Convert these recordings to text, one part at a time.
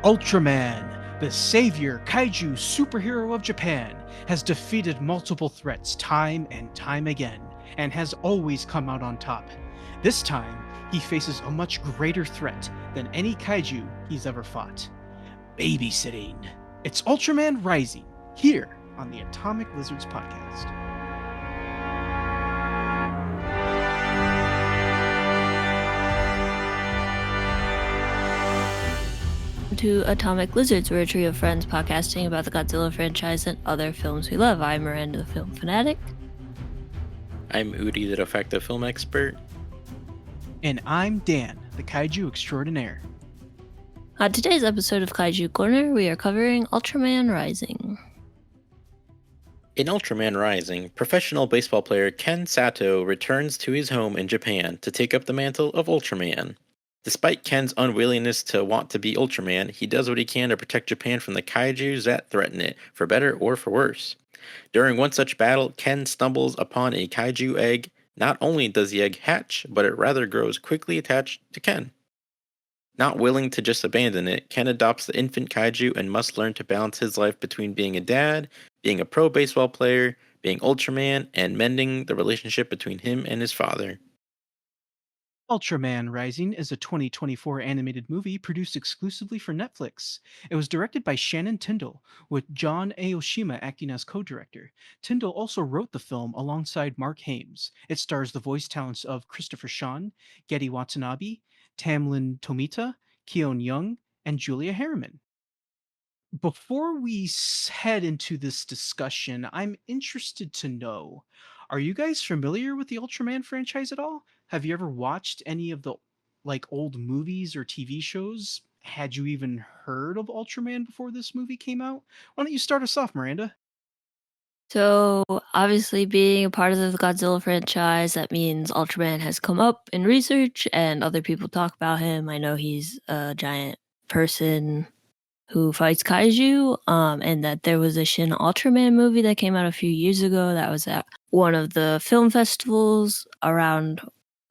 Ultraman, the savior kaiju superhero of Japan, has defeated multiple threats time and time again, and has always come out on top. This time, he faces a much greater threat than any kaiju he's ever fought. Babysitting. It's Ultraman Rising, here on the Atomic Lizards podcast. To Atomic Lizards, we're a trio of friends podcasting about the Godzilla franchise and other films we love. I'm Miranda, the film fanatic. I'm Udi, the de facto film expert. And I'm Dan, the kaiju extraordinaire. On today's episode of Kaiju Korner, we are covering Ultraman Rising. In Ultraman Rising, professional baseball player Ken Sato returns to his home in Japan to take up the mantle of Ultraman. Despite Ken's unwillingness to want to be Ultraman, he does what he can to protect Japan from the kaijus that threaten it, for better or for worse. During one such battle, Ken stumbles upon a kaiju egg. Not only does the egg hatch, but it rather grows quickly attached to Ken. Not willing to just abandon it, Ken adopts the infant kaiju and must learn to balance his life between being a dad, being a pro baseball player, being Ultraman, and mending the relationship between him and his father. Ultraman Rising is a 2024 animated movie produced exclusively for Netflix. It was directed by Shannon Tyndall, with John Aoshima acting as co-director. Tyndall also wrote the film alongside Mark Hames. It stars the voice talents of Christopher Sean, Getty Watanabe, Tamlin Tomita, Keon Young, and Julia Harriman. Before we head into this discussion, I'm interested to know, are you guys familiar with the Ultraman franchise at all? Have you ever watched any of the old movies or TV shows? Had you even heard of Ultraman before this movie came out? Why don't you start us off, Miranda? So, obviously, being a part of the Godzilla franchise, that means Ultraman has come up in research and other people talk about him. I know he's a giant person who fights kaiju, and that there was a Shin Ultraman movie that came out a few years ago that was at one of the film festivals around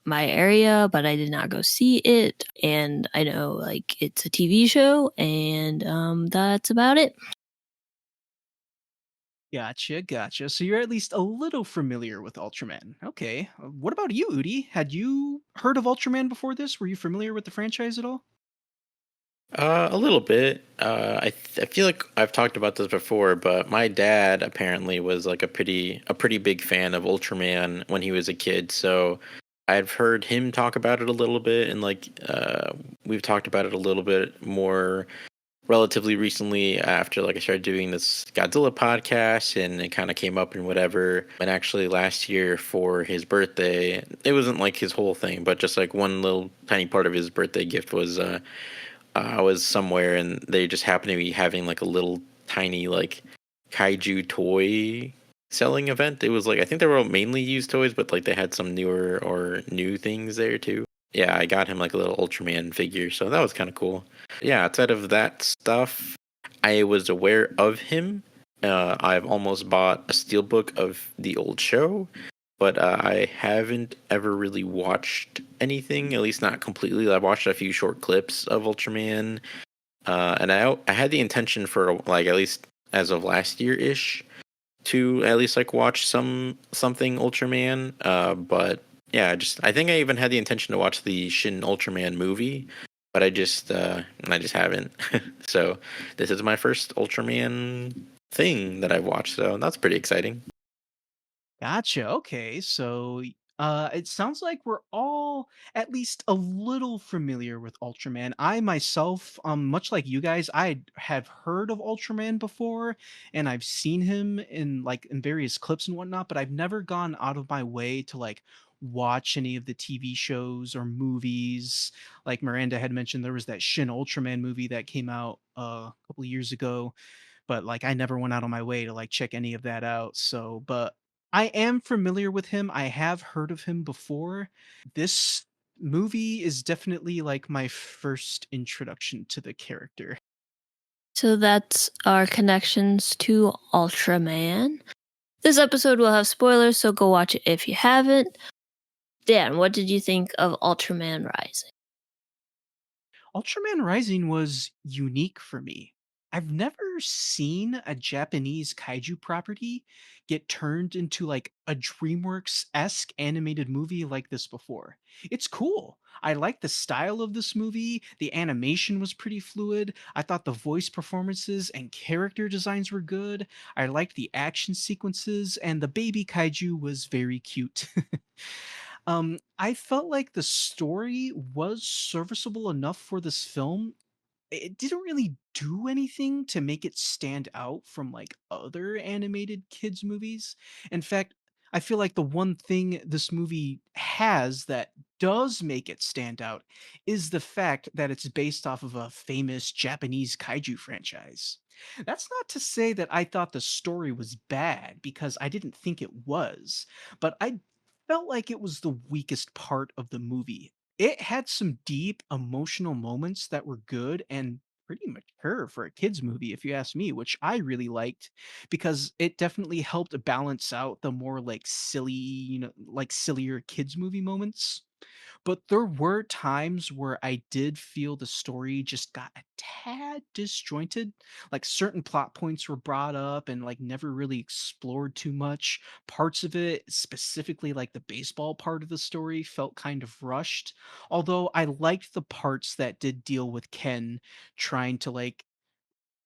my area, but I did not go see it. And I know it's a TV show, and that's about it. Gotcha. So you're at least a little familiar with Ultraman. Okay. What about you, Udi? Had you heard of Ultraman before this? Were you familiar with the franchise at all? A little bit. I feel like I've talked about this before, but my dad apparently was like a pretty big fan of Ultraman when he was a kid. So I've heard him talk about it a little bit, and we've talked about it a little bit more relatively recently after I started doing this Godzilla podcast, and it kind of came up and whatever. And actually last year for his birthday, it wasn't like his whole thing, but just like one little tiny part of his birthday gift was I was somewhere and they just happened to be having like a little tiny kaiju toy selling event. It was I think they were mainly used toys, but they had some newer or new things there too. Yeah, I got him like a little Ultraman figure, so that was kind of cool. Yeah, outside of that stuff, I was aware of him. I've almost bought a steelbook of the old show, but I haven't ever really watched anything, at least not completely. I watched a few short clips of Ultraman, and I had the intention for at least as of last year ish to at least watch something Ultraman. But yeah, I think I even had the intention to watch the Shin Ultraman movie, but I just haven't. So this is my first Ultraman thing that I've watched, so that's pretty exciting. Gotcha. Okay. So it sounds like we're all at least a little familiar with Ultraman. I myself, much like you guys, I have heard of Ultraman before and I've seen him in various clips and whatnot, but I've never gone out of my way to watch any of the TV shows or movies. Like Miranda had mentioned, there was that Shin Ultraman movie that came out a couple of years ago, but I never went out of my way to check any of that out. So, but I am familiar with him. I have heard of him before. This movie is definitely my first introduction to the character. So that's our connections to Ultraman. This episode will have spoilers, so go watch it if you haven't. Dan, what did you think of Ultraman Rising? Ultraman Rising was unique for me. I've never seen a Japanese kaiju property get turned into like a DreamWorks-esque animated movie like this before. It's cool. I like the style of this movie. The animation was pretty fluid. I thought the voice performances and character designs were good. I liked the action sequences, and the baby kaiju was very cute. I felt like the story was serviceable enough for this film. It didn't really do anything to make it stand out from like other animated kids movies. In fact, I feel like the one thing this movie has that does make it stand out is the fact that it's based off of a famous Japanese kaiju franchise. That's not to say that I thought the story was bad, because I didn't think it was, but I felt like it was the weakest part of the movie. It had some deep emotional moments that were good and pretty mature for a kids movie, if you ask me, which I really liked, because it definitely helped balance out the more like silly, like sillier kids movie moments. But there were times where I did feel the story just got a tad disjointed. Like certain plot points were brought up and like never really explored too much. Parts of it, specifically like the baseball part of the story, felt kind of rushed. Although I liked the parts that did deal with Ken trying to like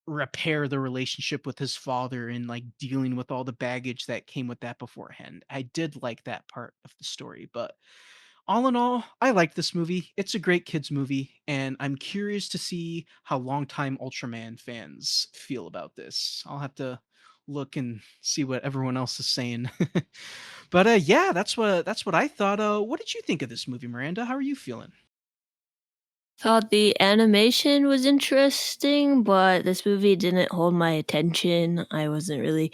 repair the relationship with his father and like dealing with all the baggage that came with that beforehand. I did like that part of the story, but all in all, I like this movie. It's a great kids movie, and I'm curious to see how longtime Ultraman fans feel about this. I'll have to look and see what everyone else is saying. But yeah, that's what I thought. What did you think of this movie, Miranda? How are you feeling? Thought the animation was interesting, but this movie didn't hold my attention. I wasn't really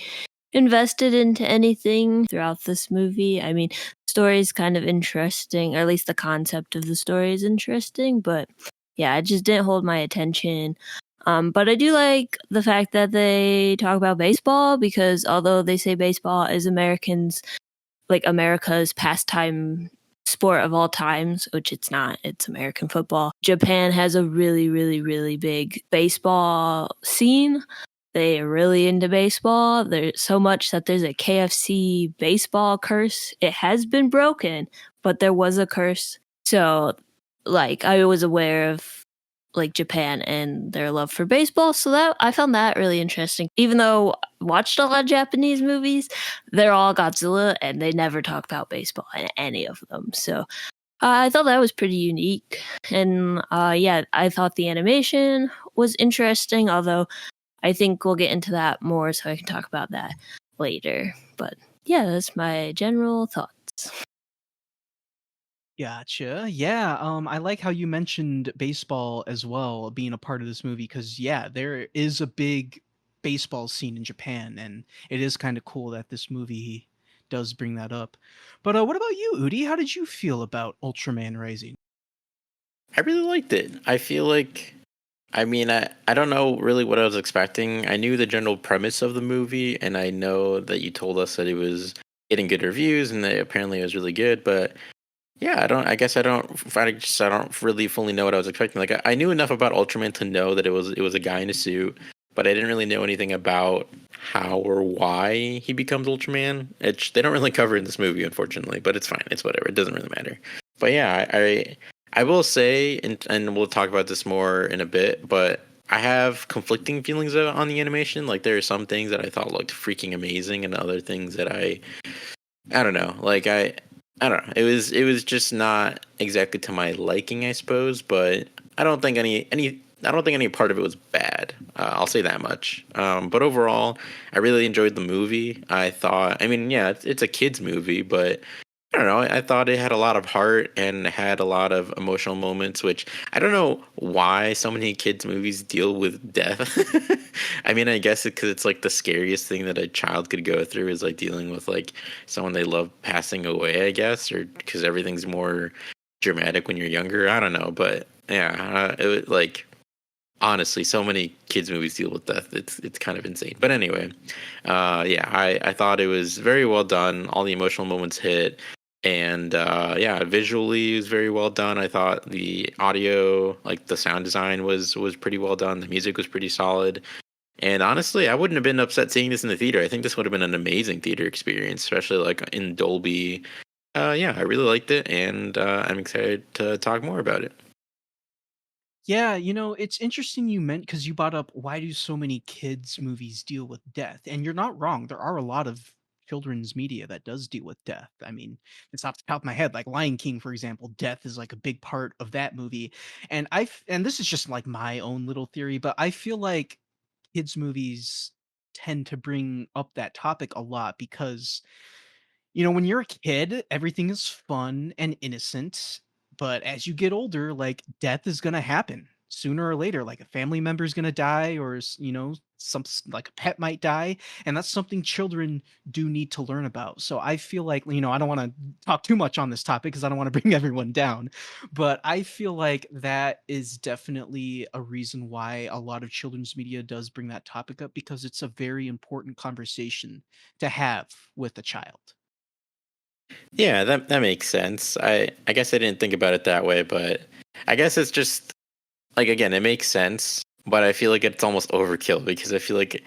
invested into anything throughout this movie. I mean, story is kind of interesting, or at least the concept of the story is interesting, but yeah, it just didn't hold my attention. But I do like the fact that they talk about baseball, because although they say baseball is America's pastime sport of all times, which it's not, it's American football. Japan has a really, really, really big baseball scene. They are really into baseball. There's so much that there's a KFC baseball curse. It has been broken, but there was a curse. So, like, I was aware of like Japan and their love for baseball. So that I found that really interesting. Even though I watched a lot of Japanese movies, they're all Godzilla and they never talk about baseball in any of them. So I thought that was pretty unique. And yeah, I thought the animation was interesting, although I think we'll get into that more so I can talk about that later. But yeah, that's my general thoughts. Gotcha. Yeah, I like how you mentioned baseball as well being a part of this movie, because yeah, there is a big baseball scene in Japan, and it is kind of cool that this movie does bring that up. But what about you, Udi? How did you feel about Ultraman Rising? I really liked it. I feel like, I mean, I don't know really what I was expecting. I knew the general premise of the movie, and I know that you told us that it was getting good reviews and that apparently it was really good, but yeah, I don't really fully know what I was expecting. Like I knew enough about Ultraman to know that it was a guy in a suit, but I didn't really know anything about how or why he becomes Ultraman. They don't really cover it in this movie, unfortunately, but it's fine. It's whatever. It doesn't really matter. But yeah, I will say, and we'll talk about this more in a bit, but I have conflicting feelings on the animation. Like there are some things that I thought looked freaking amazing, and other things that I don't know. Like I don't know. It was just not exactly to my liking, I suppose. But I don't think any part of it was bad. I'll say that much. But overall, I really enjoyed the movie. I mean, yeah, it's a kids movie, but I don't know. I thought it had a lot of heart and had a lot of emotional moments, which I don't know why so many kids' movies deal with death. I mean, I guess because it's like the scariest thing that a child could go through is like dealing with like someone they love passing away, I guess, or because everything's more dramatic when you're younger. I don't know, but yeah, it was like honestly, so many kids' movies deal with death. It's kind of insane. But anyway, yeah, I thought it was very well done. All the emotional moments hit. And yeah, visually it was very well done. I thought the audio, like the sound design, was pretty well done. The music was pretty solid. And honestly, I wouldn't have been upset seeing this in the theater. I think this would have been an amazing theater experience, especially like in Dolby. Yeah, I really liked it, and I'm excited to talk more about it. Yeah, it's interesting you meant because you brought up why do so many kids movies deal with death? And you're not wrong. There are a lot of children's media that does deal with death. I mean, it's off the top of my head, like Lion King, for example, death is like a big part of that movie. And this is just like my own little theory, but I feel like kids movies tend to bring up that topic a lot because when you're a kid, everything is fun and innocent, but as you get older, like death is gonna happen sooner or later. Like a family member is gonna die, or like a pet might die, and that's something children do need to learn about. So I feel like I don't want to talk too much on this topic because I don't want to bring everyone down, but I feel like that is definitely a reason why a lot of children's media does bring that topic up because it's a very important conversation to have with a child. Yeah, that makes sense. I guess I didn't think about it that way, but I guess it's just like again, it makes sense, but I feel like it's almost overkill because I feel like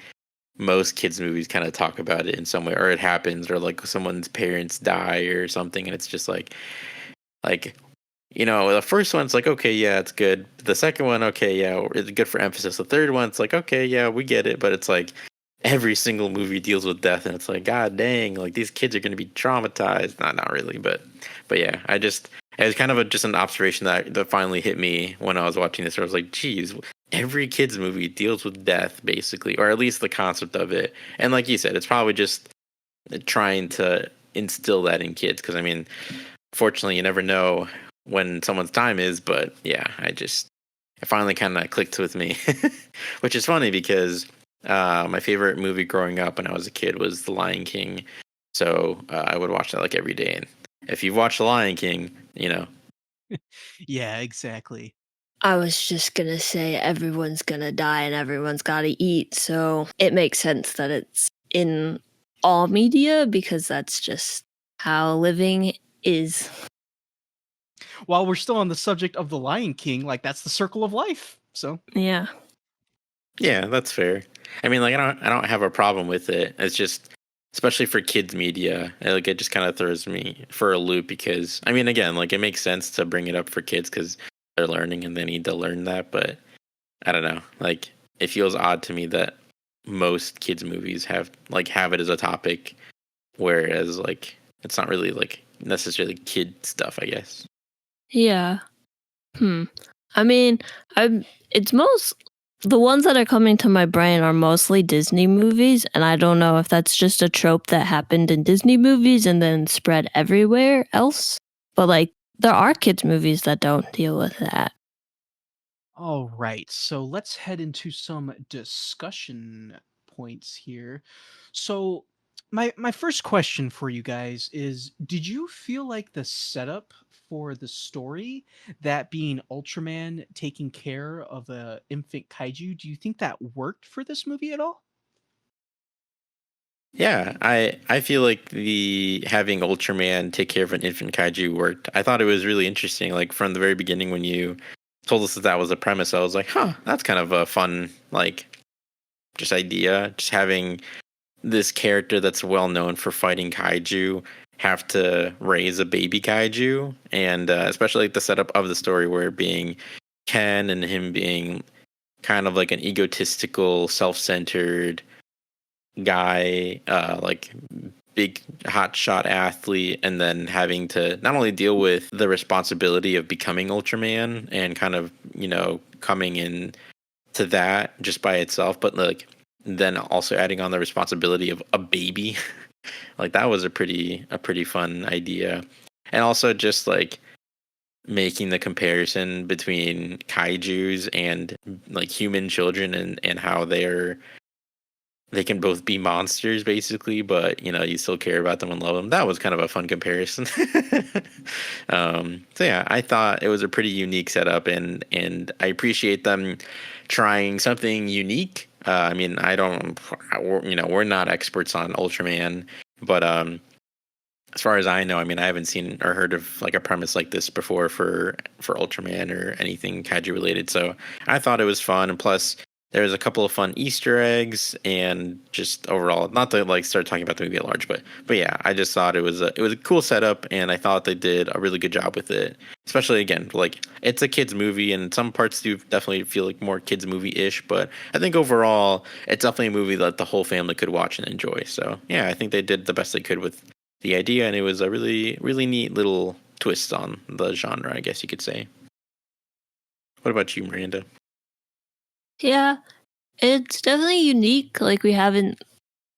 most kids movies kind of talk about it in some way, or it happens, or like someone's parents die or something, and it's just like the first one's like, okay, yeah, it's good. The second one, okay, yeah, it's good for emphasis. The third one, it's like, okay, yeah, we get it, but it's like every single movie deals with death, and it's like, god dang, like these kids are going to be traumatized. Not really, but yeah, it was kind of just an observation that finally hit me when I was watching this. Where I was like, geez, every kids movie deals with death basically, or at least the concept of it. And like you said, it's probably just trying to instill that in kids because I mean, fortunately, you never know when someone's time is. But yeah, it finally kind of clicked with me, which is funny because my favorite movie growing up when I was a kid was The Lion King. So I would watch that like every day. And if you've watched The Lion King, Yeah, exactly. I was just gonna say everyone's gonna die and everyone's gotta eat, so it makes sense that it's in all media because that's just how living is. While we're still on the subject of The Lion King, like that's the circle of life. So, Yeah. yeah, that's fair. I mean, like I don't have a problem with it. It's just especially for kids media, like it just kind of throws me for a loop because I mean, again, like it makes sense to bring it up for kids because they're learning and they need to learn that. But I don't know, like it feels odd to me that most kids movies have it as a topic, whereas like it's not really like necessarily kid stuff, I guess. Yeah. Hmm. I mean, I'm it's most the ones that are coming to my brain are mostly Disney movies, and I don't know if that's just a trope that happened in Disney movies and then spread everywhere else. But like there are kids movies that don't deal with that. all right. So let's head into some discussion points here. So, my first question for you guys is did you feel like the setup for the story, that being Ultraman taking care of a infant kaiju, do you think that worked for this movie at all? Yeah, I feel like the having Ultraman take care of an infant kaiju worked. I thought it was really interesting. Like from the very beginning, when you told us that that was the premise, I was like, huh, that's kind of a fun just idea. Just having this character that's well known for fighting kaiju have to raise a baby kaiju, and especially like the setup of the story where it being Ken and him being kind of like an egotistical, self-centered guy, like big hotshot athlete, and then having to not only deal with the responsibility of becoming Ultraman and kind of coming in to that just by itself, but like then also adding on the responsibility of a baby. Like that was a pretty fun idea, and also just like making the comparison between kaiju's and like human children and how they can both be monsters basically, but you still care about them and love them. That was kind of a fun comparison. So yeah, I thought it was a pretty unique setup, and I appreciate them trying something unique. I mean, we're not experts on Ultraman, but as far as I know, I mean, I haven't seen or heard of like a premise like this before for Ultraman or anything kaiju related. So I thought it was fun, and plus there's a couple of fun Easter eggs, and just overall, not to like start talking about the movie at large, but yeah, I just thought it was a cool setup, and I thought they did a really good job with it. Especially again, like it's a kids movie, and some parts do definitely feel like more kids movie ish, but I think overall it's definitely a movie that the whole family could watch and enjoy. So yeah, I think they did the best they could with the idea, and it was a really neat little twist on the genre, I guess you could say. What about you, Miranda? Yeah, it's definitely unique. Like we haven't,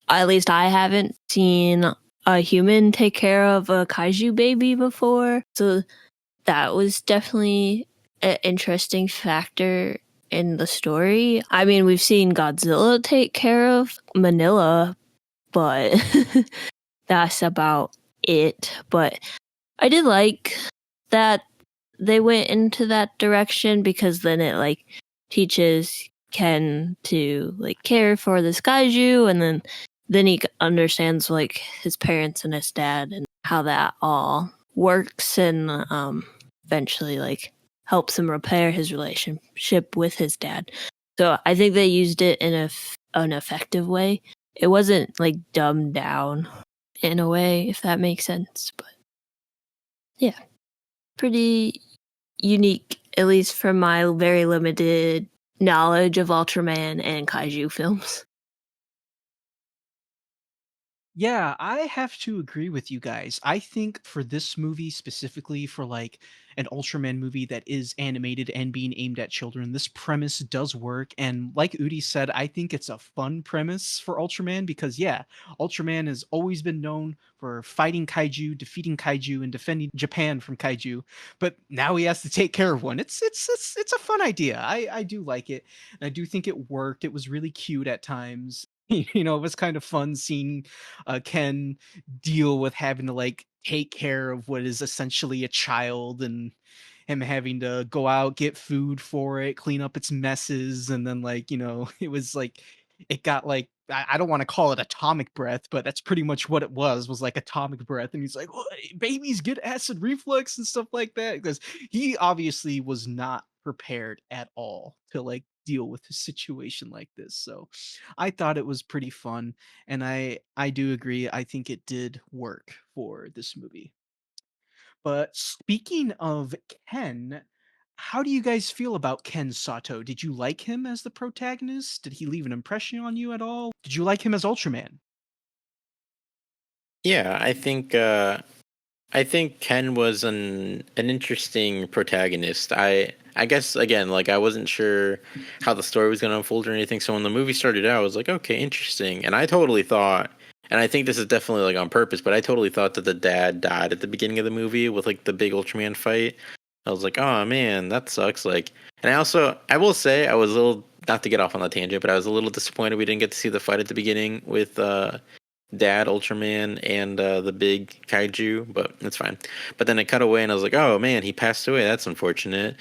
at least I haven't seen a human take care of a kaiju baby before. So that was definitely an interesting factor in the story. I mean, we've seen Godzilla take care of Manila, but that's about it. But I did like that they went into that direction because then it like teaches Ken to like care for this kaiju, and then he understands like his parents and his dad and how that all works, and eventually like helps him repair his relationship with his dad. So I think they used it in an effective way. It wasn't like dumbed down in a way, if that makes sense. But yeah, pretty unique, at least from my very limited knowledge of Ultraman and kaiju films. Yeah, I have to agree with you guys. I think for this movie specifically, for like an Ultraman movie that is animated and being aimed at children, this premise does work. And like Udi said, I think it's a fun premise for Ultraman because, yeah, Ultraman has always been known for fighting kaiju, defeating kaiju, and defending Japan from kaiju. But now he has to take care of one. It's a fun idea. I do like it, and I do think it worked. It was really cute at times. You know, it was kind of fun seeing Ken deal with having to like take care of what is essentially a child, and him having to go out, get food for it, clean up its messes, and then like, you know, it was like it got like I don't want to call it atomic breath, but that's pretty much what it was like atomic breath. And he's like, "What? Babies get acid reflux and stuff like that," because he obviously was not prepared at all to like deal with a situation like this. So I thought it was pretty fun, and I do agree. I think it did work for this movie. But speaking of Ken, how do you guys feel about Ken Sato? Did you like him as the protagonist? Did he leave an impression on you at all? Did you like him as Ultraman? Yeah, I think Ken was an interesting protagonist. I guess again, like I wasn't sure how the story was going to unfold or anything. So when the movie started out, I was like, okay, interesting. And I totally thought, and I think this is definitely like on purpose, but I totally thought that the dad died at the beginning of the movie with like the big Ultraman fight. I was like, oh man, that sucks. Like, and I will say, I was a little, not to get off on the tangent, but I was a little disappointed we didn't get to see the fight at the beginning with Dad Ultraman and the big kaiju, but it's fine. But then it cut away, and I was like, oh man, he passed away. That's unfortunate.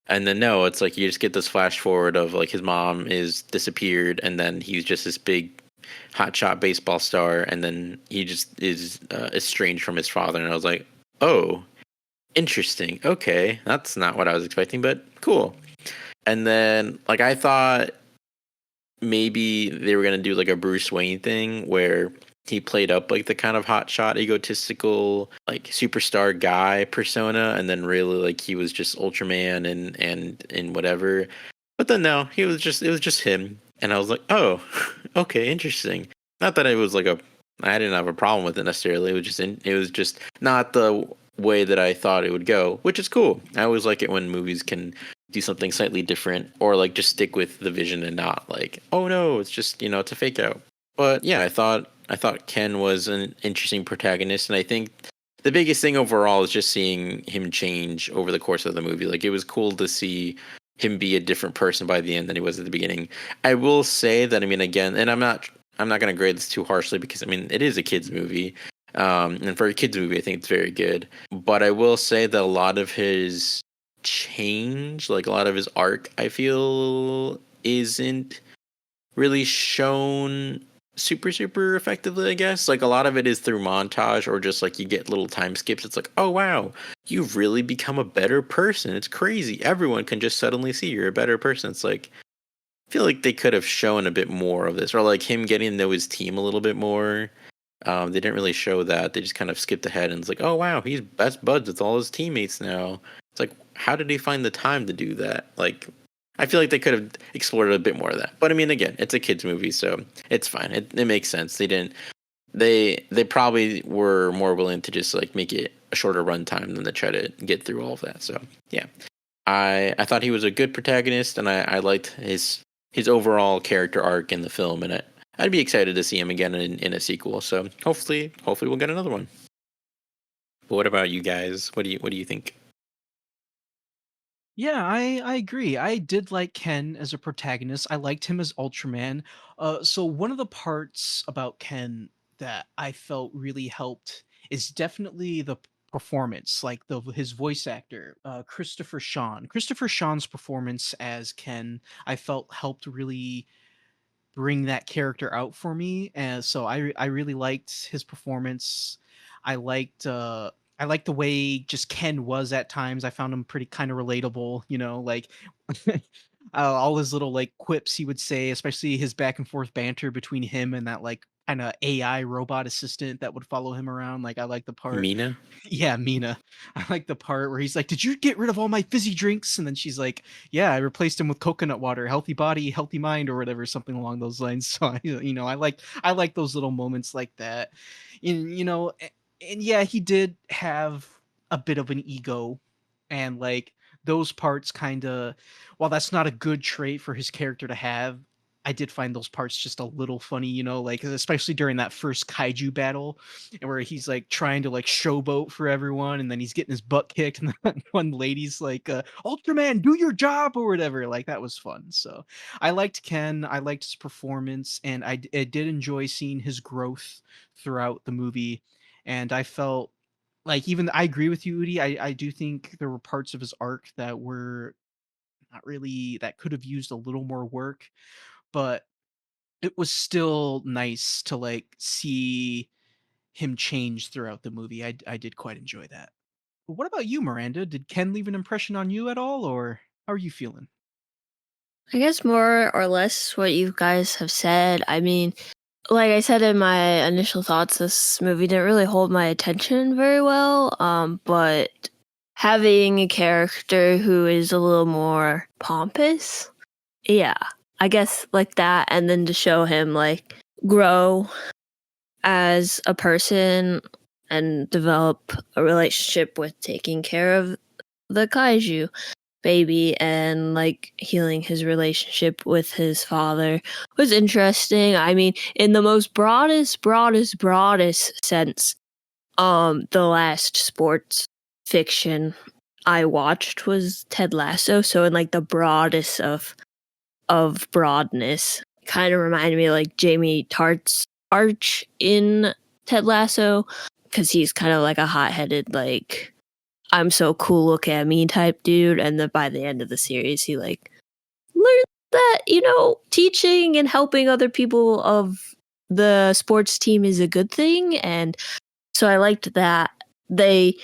And then no, it's like you just get this flash forward of like his mom is disappeared, and then he's just this big hotshot baseball star, and then he just is estranged from his father. And I was like, oh, interesting. Okay, that's not what I was expecting, but cool. And then like I thought maybe they were gonna do like a Bruce Wayne thing where he played up like the kind of hotshot, egotistical, like superstar guy persona, and then really like he was just Ultraman and whatever. But then no, it was just him, and I was like, oh, okay, interesting. Not that it was like a, I didn't have a problem with it necessarily. It was just not the way that I thought it would go, which is cool. I always like it when movies can do something slightly different or like just stick with the vision and not like, oh no, it's just, you know, it's a fake out. But yeah, I thought Ken was an interesting protagonist, and I think the biggest thing overall is just seeing him change over the course of the movie. Like it was cool to see him be a different person by the end than he was at the beginning. I will say that, I mean, again, and I'm not going to grade this too harshly because I mean it is a kids movie, and for a kids movie, I think it's very good. But I will say that a lot of his change, like a lot of his arc, I feel isn't really shown super effectively, I guess. Like a lot of it is through montage or just like you get little time skips. It's like, oh wow, you've really become a better person. It's crazy. Everyone can just suddenly see you're a better person. It's like I feel like they could have shown a bit more of this, or like him getting to know his team a little bit more. They didn't really show that. They just kind of skipped ahead and it's like, oh wow, he's best buds with all his teammates now. It's like, how did he find the time to do that? Like, I feel like they could have explored a bit more of that. But I mean, again, it's a kids movie, so it's fine. It makes sense. They didn't. They probably were more willing to just like make it a shorter runtime than to try to get through all of that. So yeah, I thought he was a good protagonist, and I liked his overall character arc in the film, and I'd be excited to see him again in a sequel. So hopefully we'll get another one. But what about you guys? What do you think? Yeah, I agree. I did like Ken as a protagonist. I liked him as Ultraman. So one of the parts about Ken that I felt really helped is definitely the performance, like the his voice actor, Christopher Sean. Christopher Sean's performance as Ken, I felt helped really bring that character out for me, and so I really liked his performance. I liked I liked the way just Ken was at times. I found him pretty kind of relatable, you know, like all his little like quips he would say, especially his back and forth banter between him and that like kind of AI robot assistant that would follow him around. Like I like the part Mina? yeah, Mina. I like the part where he's like, "Did you get rid of all my fizzy drinks?" And then she's like, "Yeah, I replaced him with coconut water. Healthy body, healthy mind, or whatever, something along those lines." So, I like those little moments like that. And yeah, he did have a bit of an ego, and like those parts kind of, while that's not a good trait for his character to have, I did find those parts just a little funny, like especially during that first kaiju battle, and where he's like trying to like showboat for everyone, and then he's getting his butt kicked, and then one lady's like, "Ultraman, do your job" or whatever. Like that was fun. So I liked Ken, I liked his performance, and I did enjoy seeing his growth throughout the movie, and I felt like even I agree with you, Udi. I do think there were parts of his arc that were not really that could have used a little more work, but it was still nice to like see him change throughout the movie. I did quite enjoy that. But what about you, Miranda? Did Ken leave an impression on you at all, or how are you feeling? I guess more or less what you guys have said. I mean, like I said in my initial thoughts, this movie didn't really hold my attention very well. But having a character who is a little more pompous, yeah, I guess like that, and then to show him like grow as a person and develop a relationship with taking care of the kaiju baby and like healing his relationship with his father was interesting. I mean, in the most broadest sense, the last sports fiction I watched was Ted Lasso. So in like the broadest of broadness, kind of reminded me of like Jamie Tart's arch in Ted Lasso, because he's kind of like a hot-headed like I'm so cool, look at me type dude. And then by the end of the series, he like learned that, teaching and helping other people of the sports team is a good thing. And so I liked that they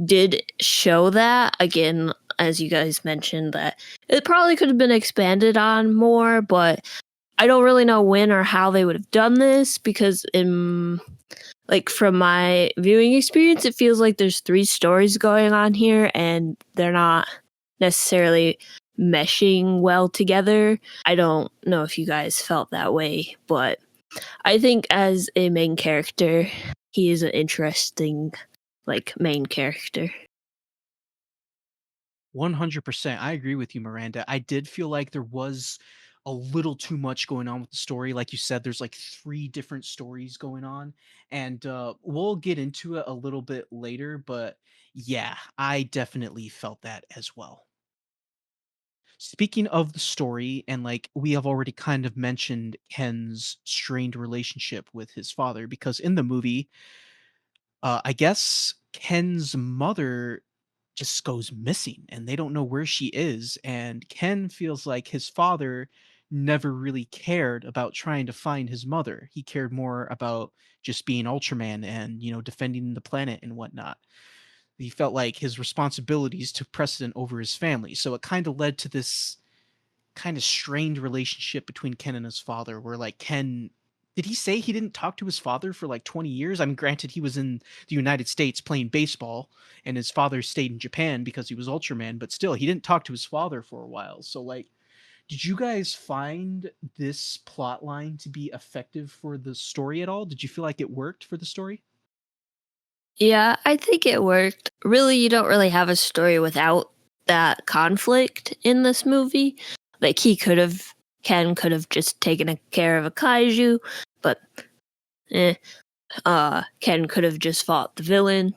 did show that again, as you guys mentioned, that it probably could have been expanded on more, but I don't really know when or how they would have done this because from my viewing experience, it feels like there's three stories going on here and they're not necessarily meshing well together. I don't know if you guys felt that way, but I think as a main character, he is an interesting, main character. 100%. I agree with you, Miranda. I did feel like there was a little too much going on with the story. Like you said, there's like three different stories going on, and we'll get into it a little bit later. But yeah, I definitely felt that as well. Speaking of the story, and like we have already kind of mentioned Ken's strained relationship with his father, because in the movie, I guess Ken's mother just goes missing and they don't know where she is. And Ken feels like his father never really cared about trying to find his mother. He cared more about just being Ultraman and, defending the planet and whatnot. He felt like his responsibilities took precedent over his family. So it kind of led to this kind of strained relationship between Ken and his father, where like Ken, did he say he didn't talk to his father for like 20 years? I mean, granted, he was in the United States playing baseball, and his father stayed in Japan because he was Ultraman, but still, he didn't talk to his father for a while. So, like, did you guys find this plot line to be effective for the story at all? Did you feel like it worked for the story? Yeah, I think it worked. Really, you don't really have a story without that conflict in this movie. Like Ken could have just taken care of a kaiju, but eh, Ken could have just fought the villain.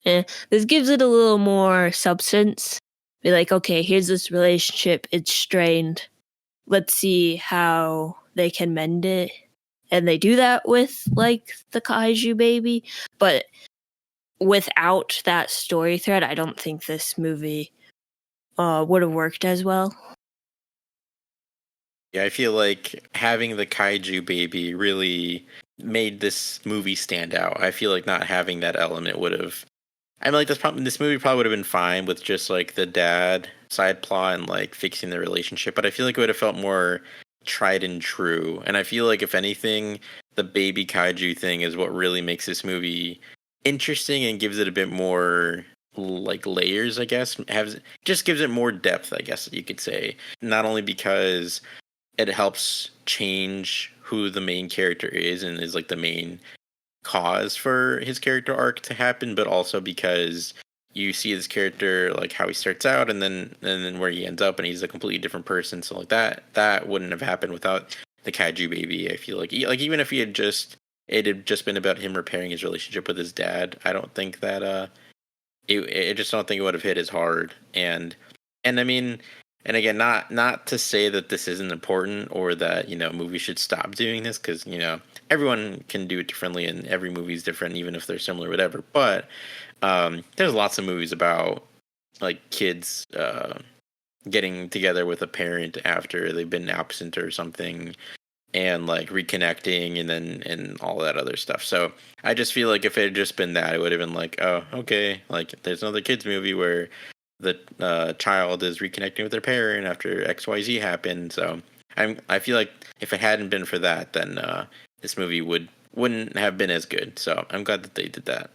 This gives it a little more substance. Be like, okay, here's this relationship. It's strained. Let's see how they can mend it. And they do that with like the kaiju baby, but without that story thread, I don't think this movie would have worked as well. Yeah, I feel like having the kaiju baby really made this movie stand out. I feel like not having that element would have. I mean, like this movie probably would have been fine with just like the dad side plot and like fixing the relationship, but I feel like it would have felt more tried and true. And I feel like if anything, the baby kaiju thing is what really makes this movie interesting and gives it a bit more like layers, I guess. Has just gives it more depth, I guess you could say. Not only because it helps change who the main character is and is like the main cause for his character arc to happen, but also because you see this character like how he starts out and then where he ends up and he's a completely different person. So like that wouldn't have happened without the kaiju baby. I feel like like even if it had just been about him repairing his relationship with his dad, I don't think that I just don't think it would have hit as hard. And I mean, and again, not to say that this isn't important or that movies should stop doing this, because everyone can do it differently and every movie is different, even if they're similar, whatever. But there's lots of movies about like kids getting together with a parent after they've been absent or something, and like reconnecting and all that other stuff. So I just feel like if it had just been that, it would have been like, oh, okay, like there's another kids movie where the child is reconnecting with their parent after XYZ happened. So I feel like if it hadn't been for that, then this movie wouldn't have been as good. So I'm glad that they did that.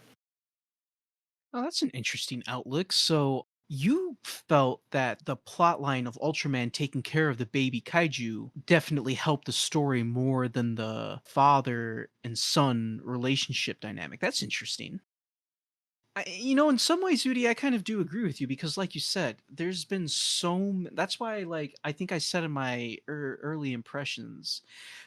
Oh, that's an interesting outlook. So you felt that the plot line of Ultraman taking care of the baby kaiju definitely helped the story more than the father and son relationship dynamic. That's interesting. In some ways, Udi, I kind of do agree with you because, like you said, there's been that's why, like, I think I said in my early impressions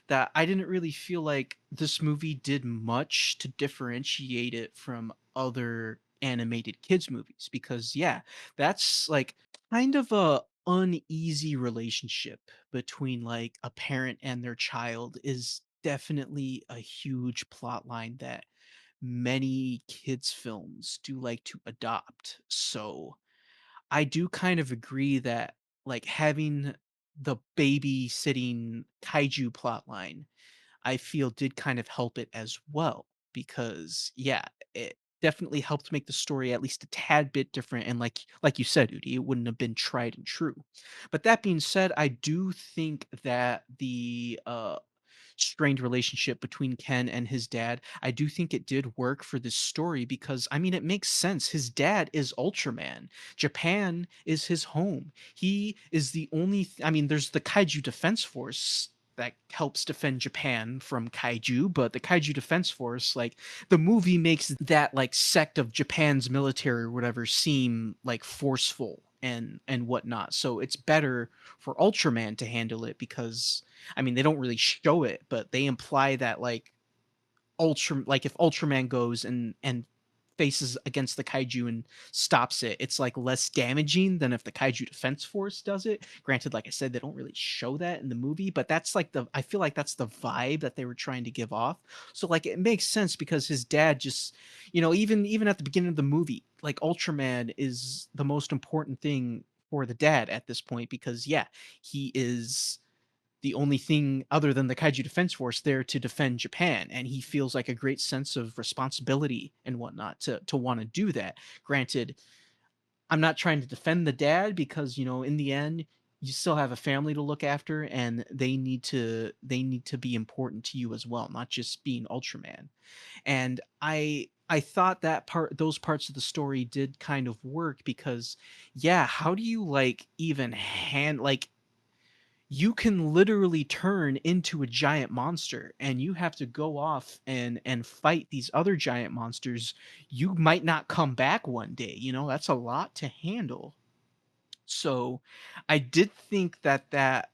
that I didn't really feel like this movie did much to differentiate it from other animated kids movies because, yeah, that's like kind of a uneasy relationship between like a parent and their child is definitely a huge plot line that many kids films do like to adopt. So I do kind of agree that like having the babysitting kaiju plotline, I feel did kind of help it as well because yeah, it definitely helped make the story at least a tad bit different and like you said, Udi, it wouldn't have been tried and true. But that being said, I do think that the strained relationship between Ken and his dad, I do think it did work for this story because I mean it makes sense. His dad is Ultraman. Japan is his home. He is the only I mean there's the Kaiju Defense Force that helps defend Japan from kaiju, but the Kaiju Defense Force, like the movie makes that like sect of Japan's military or whatever seem like forceful and whatnot. So it's better for Ultraman to handle it because I mean, they don't really show it, but they imply that like if Ultraman goes and faces against the kaiju and stops it, it's like less damaging than if the Kaiju Defense Force does it. Granted, like I said, they don't really show that in the movie, but that's like I feel like that's the vibe that they were trying to give off. So like it makes sense because his dad just, even at the beginning of the movie, like Ultraman is the most important thing for the dad at this point because yeah, he is the only thing other than the Kaiju Defense Force there to defend Japan, and he feels like a great sense of responsibility and whatnot to want to do that. Granted, I'm not trying to defend the dad because, in the end, you still have a family to look after, and they need to be important to you as well, not just being Ultraman. And I thought those parts of the story did kind of work because, yeah, how do you like even hand like you can literally turn into a giant monster and you have to go off and fight these other giant monsters. You might not come back one day, that's a lot to handle. So I did think that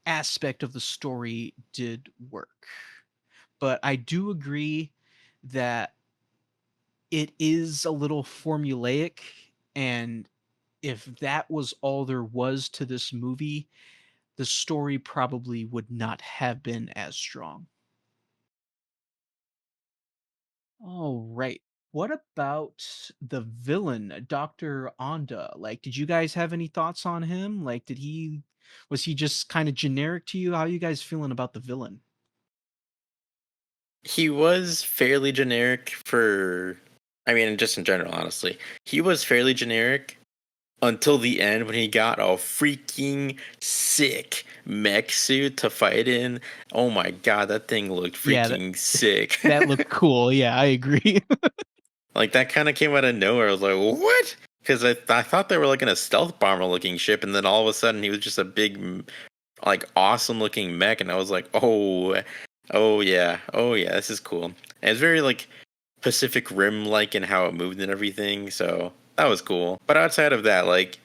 aspect of the story did work, but I do agree that it is a little formulaic, and if that was all there was to this movie, the story probably would not have been as strong. All right. What about the villain, Dr. Onda? Like, did you guys have any thoughts on him? Like, was he just kind of generic to you? How are you guys feeling about the villain? He was fairly generic for, I mean, just in general, honestly. He was fairly generic until the end when he got a freaking sick mech suit to fight in. Oh my god, that thing looked Yeah, freaking sick. that looked cool. Yeah, I agree. Like, that kind of came out of nowhere. I was like, what? Because I thought they were like in a stealth bomber looking ship, and then all of a sudden he was just a big, like, awesome looking mech, and I was like, oh yeah, this is cool. And it's very like Pacific Rim like in how it moved and everything, so that was cool. But outside of that, like,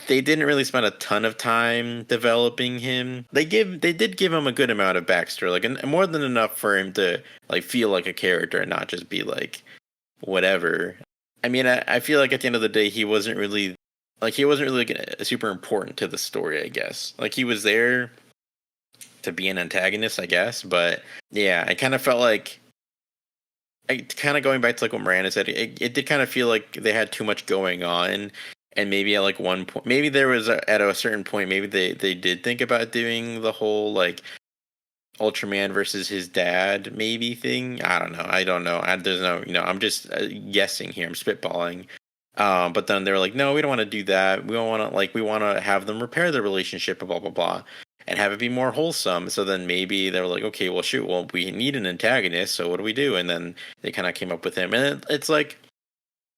they didn't really spend a ton of time developing him. They did give him a good amount of backstory, like, and more than enough for him to like feel like a character and not just be like whatever. I mean, I feel like at the end of the day, he wasn't really like, super important to the story. I guess like he was there to be an antagonist, I guess. But yeah, I kind of felt like, kind of going back to like what Miranda said, it did kind of feel like they had too much going on, and maybe at like one point, maybe there was at a certain point, maybe they did think about doing the whole like Ultraman versus his dad maybe thing. I don't know. There's no, I'm just guessing here. I'm spitballing. But then they were like, no, we don't want to do that. We don't want to, like, we want to have them repair their relationship, blah blah blah, and have it be more wholesome. So then maybe they were like, okay, well, shoot, well, we need an antagonist. So what do we do? And then they kind of came up with him, and it's like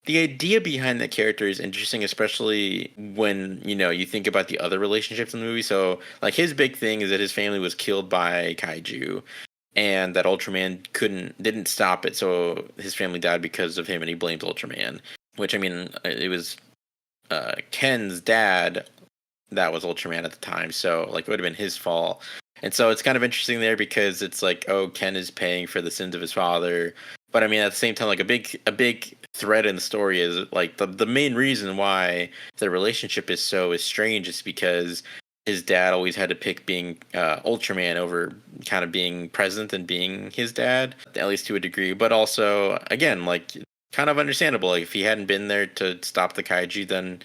the idea behind that character is interesting, especially when you think about the other relationships in the movie. So, like, his big thing is that his family was killed by kaiju, and that Ultraman didn't stop it. So his family died because of him, and he blames Ultraman. Which, I mean, it was Ken's dad that was Ultraman at the time, so like it would have been his fault. And so it's kind of interesting there because it's like, oh, Ken is paying for the sins of his father. But I mean, at the same time, like a big thread in the story is like the main reason why the relationship is strange is because his dad always had to pick being Ultraman over kind of being present and being his dad, at least to a degree. But also, again, like, kind of understandable. Like, if he hadn't been there to stop the kaiju, then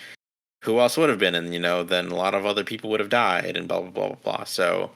who else would have been? And then a lot of other people would have died, and blah blah blah blah blah. So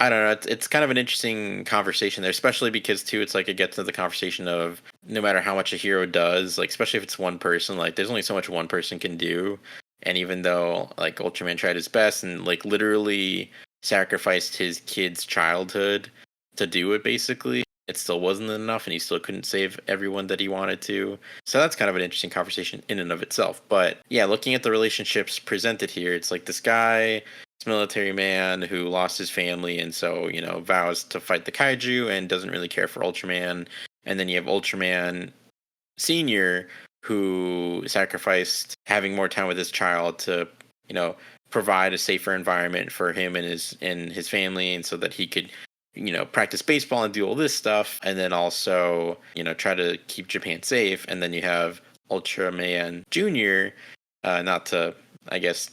I don't know. It's kind of an interesting conversation there, especially because too, it's like it gets to the conversation of no matter how much a hero does, like especially if it's one person, like there's only so much one person can do. And even though like Ultraman tried his best and like literally sacrificed his kid's childhood to do it, basically, it still wasn't enough, and he still couldn't save everyone that he wanted to. So that's kind of an interesting conversation in and of itself. But yeah, looking at the relationships presented here, it's like this guy, this military man who lost his family, and so vows to fight the kaiju and doesn't really care for Ultraman. And then you have Ultraman Senior, who sacrificed having more time with his child to provide a safer environment for him and his family, and so that he could practice baseball and do all this stuff, and then also, try to keep Japan safe. And then you have Ultraman Junior, not to, I guess,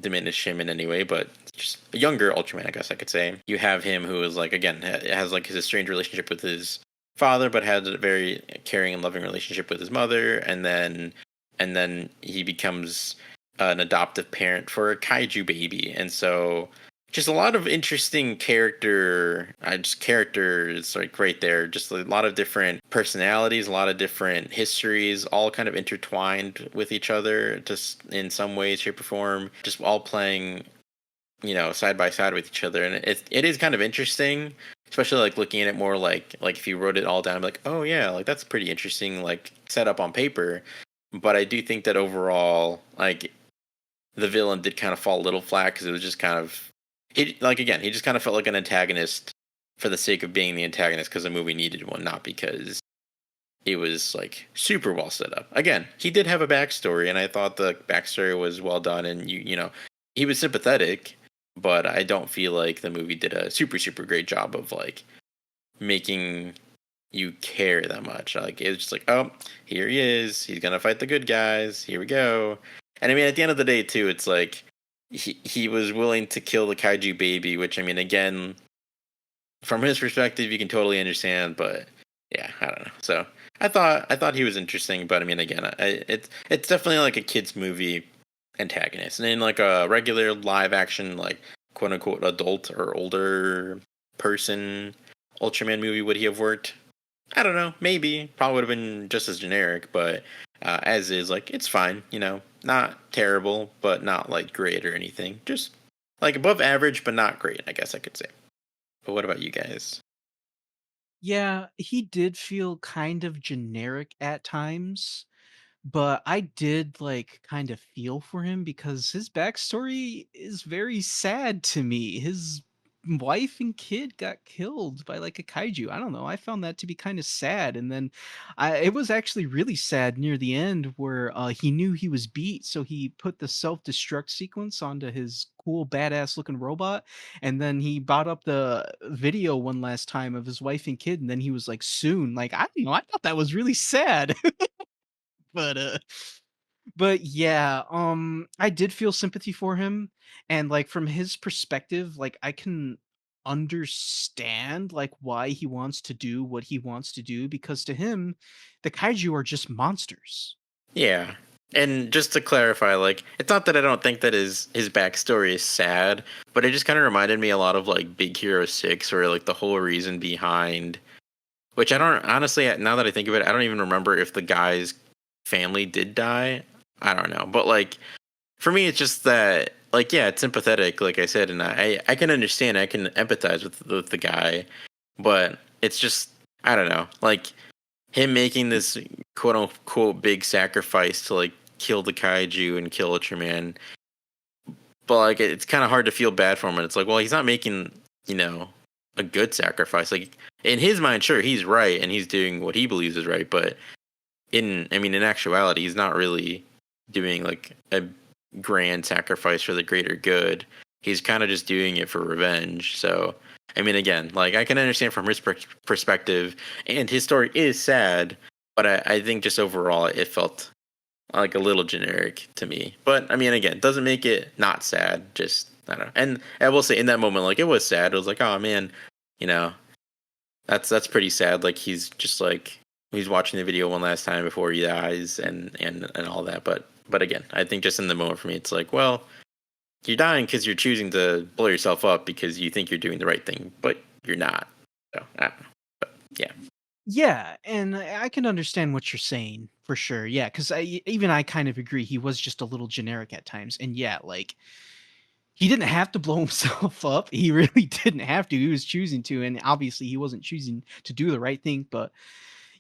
diminish him in any way, but just a younger Ultraman, I guess I could say. You have him who is like, again, has like his strange relationship with his father, but had a very caring and loving relationship with his mother, and then he becomes an adoptive parent for a kaiju baby. And so just a lot of interesting just characters like right there. Just a lot of different personalities, a lot of different histories, all kind of intertwined with each other, just in some way, shape, or form. Just all playing, side by side with each other, and it is kind of interesting, especially like looking at it more like if you wrote it all down, like, oh yeah, like that's pretty interesting, like set up on paper. But I do think that overall, like the villain did kind of fall a little flat because it was just kind of like again, he just kind of felt like an antagonist for the sake of being the antagonist because the movie needed one, not because it was like super well set up. Again, he did have a backstory, and I thought the backstory was well done, and he was sympathetic, but I don't feel like the movie did a super great job of like making you care that much. Like it was just like, oh, here he is. He's gonna fight the good guys. Here we go. And I mean, at the end of the day, too, it's like he was willing to kill the kaiju baby, which I mean, again, from his perspective, you can totally understand. But yeah, I don't know. So I thought he was interesting, but I mean, again, it's definitely like a kids movie antagonist, and in like a regular live action, like quote unquote adult or older person Ultraman movie, would he have worked? I don't know. Maybe. Probably would have been just as generic, but as is, like, it's fine. Not terrible, but not like great or anything. Just like above average, but not great, I guess I could say. But what about you guys? Yeah, he did feel kind of generic at times. But I did, like, kind of feel for him because his backstory is very sad to me. His wife and kid got killed by, like, a kaiju. I don't know, I found that to be kinda sad, and then it was actually really sad near the end where, he knew he was beat, so he put the self-destruct sequence onto his cool, badass-looking robot, and then he brought up the video one last time of his wife and kid, and then he was like, "Soon." Like, I don't know, I thought that was really sad. But, but yeah, I did feel sympathy for him, and, like, from his perspective, like, I can understand, like, why he wants to do what he wants to do, because to him, the kaiju are just monsters. Yeah. And just to clarify, like, it's not that I don't think that his backstory is sad, but it just kind of reminded me a lot of like Big Hero 6, or like the whole reason behind, which I don't honestly, now that I think of it, I don't even remember if the guy's family did die. I don't know. But like for me it's just that, like, yeah, it's sympathetic, like I said, and I can understand, I can empathize with the guy, but it's just, I don't know, like him making this quote unquote big sacrifice to like kill the kaiju and kill Ultraman. But like it's kind of hard to feel bad for him, and it's like, well, he's not making, you know, a good sacrifice. Like in his mind, sure, he's right and he's doing what he believes is right, but in actuality, he's not really doing like a grand sacrifice for the greater good. He's kind of just doing it for revenge. So, I mean, again, like I can understand from his perspective, and his story is sad, but I think just overall it felt like a little generic to me. But I mean, again, doesn't make it not sad. Just I don't know. And I will say, in that moment, like it was sad. It was like, oh man, you know, that's pretty sad. Like he's watching the video one last time before he dies, and all that. But again, I think just in the moment for me, it's like, well, you're dying because you're choosing to blow yourself up because you think you're doing the right thing, but you're not. So I don't know. But yeah, Yeah, and I can understand what you're saying for sure. Yeah, because even I kind of agree. He was just a little generic at times, and yeah, like he didn't have to blow himself up. He really didn't have to. He was choosing to, and obviously he wasn't choosing to do the right thing. But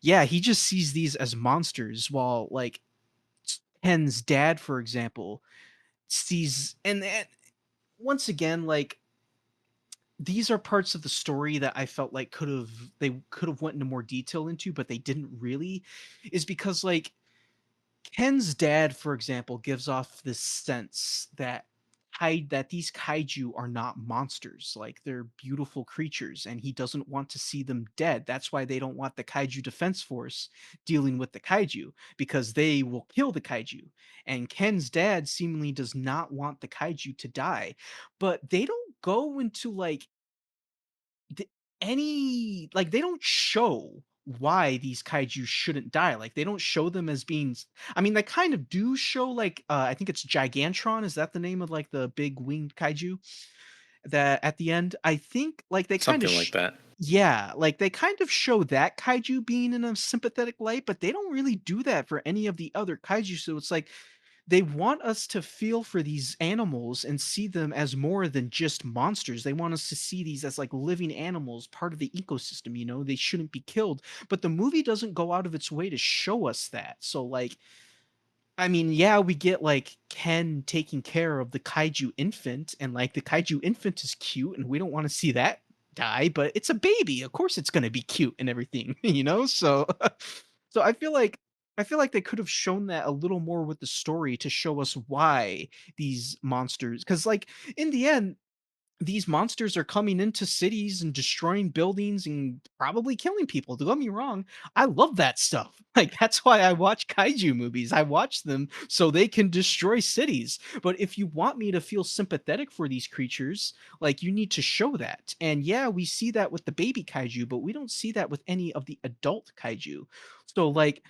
yeah, he just sees these as monsters, while like Ken's dad, for example, sees and once again, like these are parts of the story that I felt like they could have went into more detail into, but they didn't really, is because like Ken's dad, for example, gives off this sense that that these kaiju are not monsters, like they're beautiful creatures, and he doesn't want to see them dead. That's why they don't want the kaiju defense force dealing with the kaiju, because they will kill the kaiju. And Ken's dad seemingly does not want the kaiju to die, but they don't go into like th any like, they don't show why these kaiju shouldn't die, like, they don't show them as being I mean, they kind of do show, like, I think it's Gigantron, is that the name of, like, the big winged kaiju? that at the end, I think, like, they kinda Something like that. yeah, like, they kind of show that kaiju being in a sympathetic light, but they don't really do that for any of the other kaiju, so it's like, they want us to feel for these animals and see them as more than just monsters. They want us to see these as like living animals, part of the ecosystem, you know, they shouldn't be killed. But the movie doesn't go out of its way to show us that. So, like, I mean, yeah, we get like Ken taking care of the kaiju infant, and like the kaiju infant is cute, and we don't want to see that die, but it's a baby. Of course it's gonna be cute and everything, you know? So so I feel like they could have shown that a little more with the story to show us why these monsters, because like in the end these monsters are coming into cities and destroying buildings and probably killing people. Don't get me wrong, I love that stuff. Like that's why I watch kaiju movies. I watch them so they can destroy cities. But if you want me to feel sympathetic for these creatures, like you need to show that. And yeah, we see that with the baby kaiju, but we don't see that with any of the adult kaiju. So like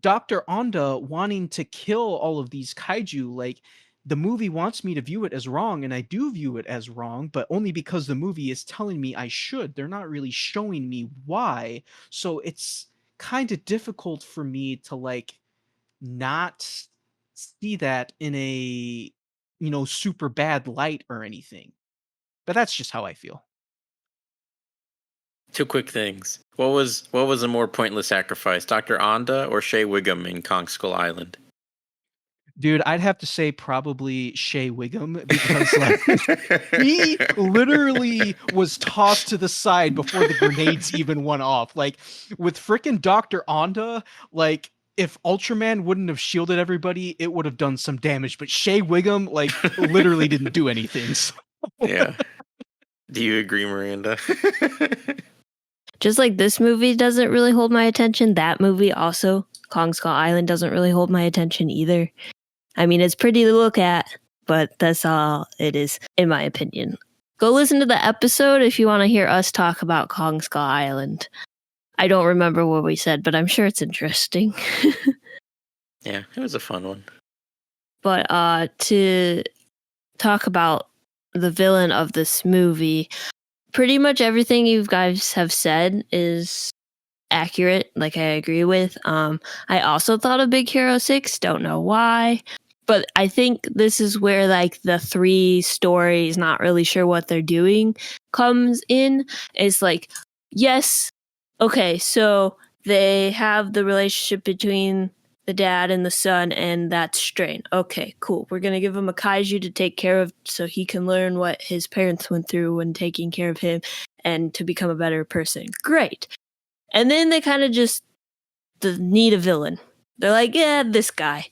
Dr. Onda wanting to kill all of these kaiju, like the movie wants me to view it as wrong, and I do view it as wrong, but only because the movie is telling me I should. They're not really showing me why. So it's kind of difficult for me to like not see that in a, you know, super bad light or anything. But that's just how I feel. Two quick things. What was a more pointless sacrifice, Dr. Onda or Shea Wiggum in Kong Skull Island? Dude, I'd have to say probably Shea Wiggum because like he literally was tossed to the side before the grenades even went off. Like with frickin' Dr. Onda, like if Ultraman wouldn't have shielded everybody, it would have done some damage. But Shea Wiggum, like, literally didn't do anything. So. Yeah. Do you agree, Miranda? Just like this movie doesn't really hold my attention, that movie also, Kong Skull Island, doesn't really hold my attention either. I mean, it's pretty to look at, but that's all it is, in my opinion. Go listen to the episode if you want to hear us talk about Kong Skull Island. I don't remember what we said, but I'm sure it's interesting. Yeah, it was a fun one. But to talk about the villain of this movie, pretty much everything you guys have said is accurate, like I agree with. I also thought of Big Hero 6, don't know why. But I think this is where like the three stories, not really sure what they're doing, comes in. It's like, yes, okay, so they have the relationship between the dad and the son, and that's strained. Okay, cool. We're gonna give him a kaiju to take care of so he can learn what his parents went through when taking care of him and to become a better person. Great. And then they kind of just need a villain. They're like, yeah, this guy.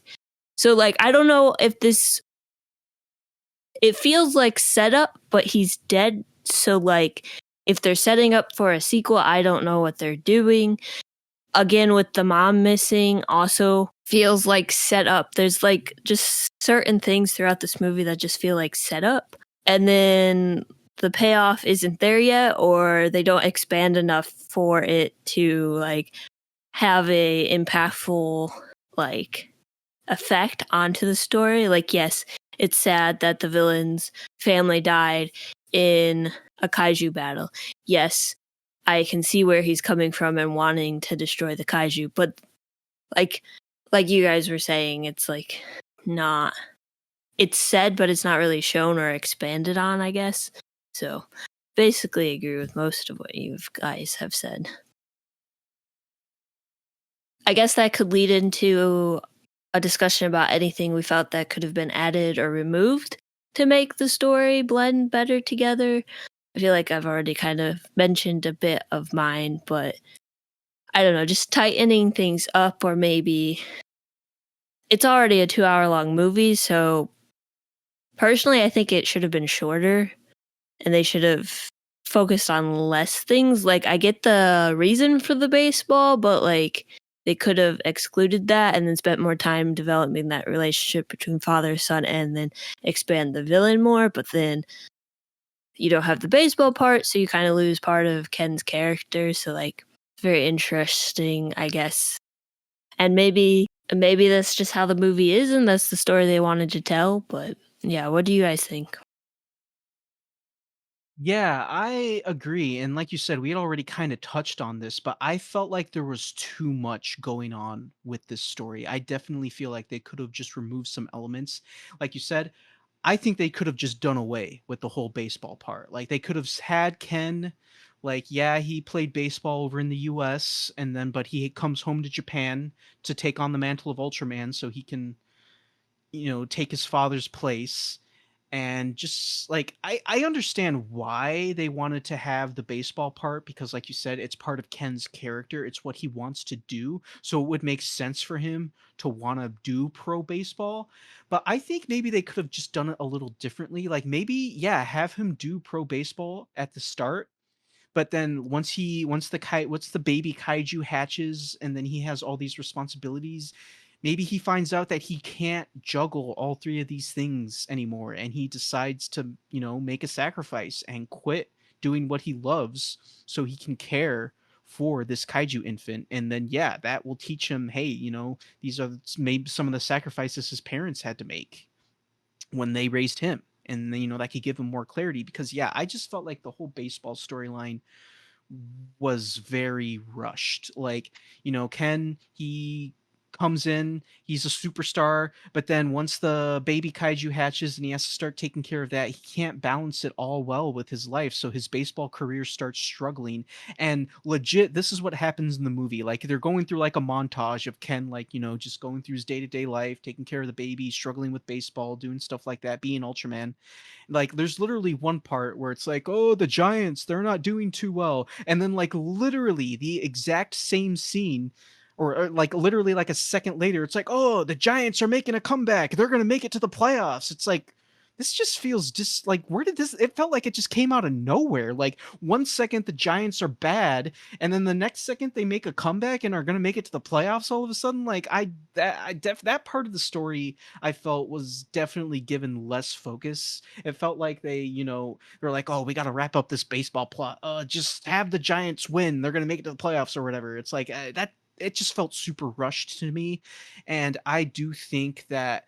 So, like, I don't know if this. It feels like setup, but he's dead. So, like, if they're setting up for a sequel, I don't know what they're doing. Again, with the mom missing, also feels like setup. There's, like, just certain things throughout this movie that just feel like setup. And then the payoff isn't there yet, or they don't expand enough for it to, like, have a impactful, like, effect onto the story. Like, yes, it's sad that the villain's family died in a kaiju battle. Yes, I can see where he's coming from and wanting to destroy the kaiju, but like you guys were saying, it's like not, it's said but it's not really shown or expanded on, I guess. So basically agree with most of what you guys have said. I guess that could lead into a discussion about anything we felt that could have been added or removed to make the story blend better together. I feel like I've already kind of mentioned a bit of mine, but I don't know, just tightening things up, or maybe it's already a 2 hour long movie. So personally, I think it should have been shorter and they should have focused on less things. Like, I get the reason for the baseball, but like, they could have excluded that and then spent more time developing that relationship between father and son and then expand the villain more. But then you don't have the baseball part, so you kind of lose part of Ken's character. So, like, very interesting, I guess. And maybe that's just how the movie is and that's the story they wanted to tell. But yeah, what do you guys think? Yeah, I agree. And like you said, we had already kind of touched on this, but I felt like there was too much going on with this story. I definitely feel like they could have just removed some elements. Like you said, I think they could have just done away with the whole baseball part. Like they could have had Ken, like, yeah, he played baseball over in the US and then but he comes home to Japan to take on the mantle of Ultraman so he can, take his father's place. And just like I understand why they wanted to have the baseball part because like you said, it's part of Ken's character. It's what he wants to do. So it would make sense for him to want to do pro baseball. But I think maybe they could have just done it a little differently. Like maybe, yeah, have him do pro baseball at the start, but then once the baby kaiju hatches and then he has all these responsibilities, maybe he finds out that he can't juggle all three of these things anymore and he decides to, make a sacrifice and quit doing what he loves so he can care for this kaiju infant. And then yeah, that will teach him, hey, these are maybe some of the sacrifices his parents had to make when they raised him. And then, that could give him more clarity because yeah, I just felt like the whole baseball storyline was very rushed. Like, Ken, he comes in, he's a superstar, but then once the baby kaiju hatches and he has to start taking care of that, he can't balance it all well with his life. So his baseball career starts struggling. And legit, this is what happens in the movie. Like they're going through like a montage of Ken, like, just going through his day-to-day life, taking care of the baby, struggling with baseball, doing stuff like that, being Ultraman. Like there's literally one part where it's like, oh, the Giants, they're not doing too well. And then like literally the exact same scene or like literally like a second later, it's like, oh, the Giants are making a comeback. They're gonna make it to the playoffs. It's like this just feels just like where did this it felt like it just came out of nowhere. Like one second the Giants are bad, and then the next second they make a comeback and are gonna make it to the playoffs all of a sudden. Like that part of the story I felt was definitely given less focus. It felt like they're like, oh, we got to wrap up this baseball plot. Just have the Giants win. They're gonna make it to the playoffs or whatever. It's like that. It just felt super rushed to me, and I do think that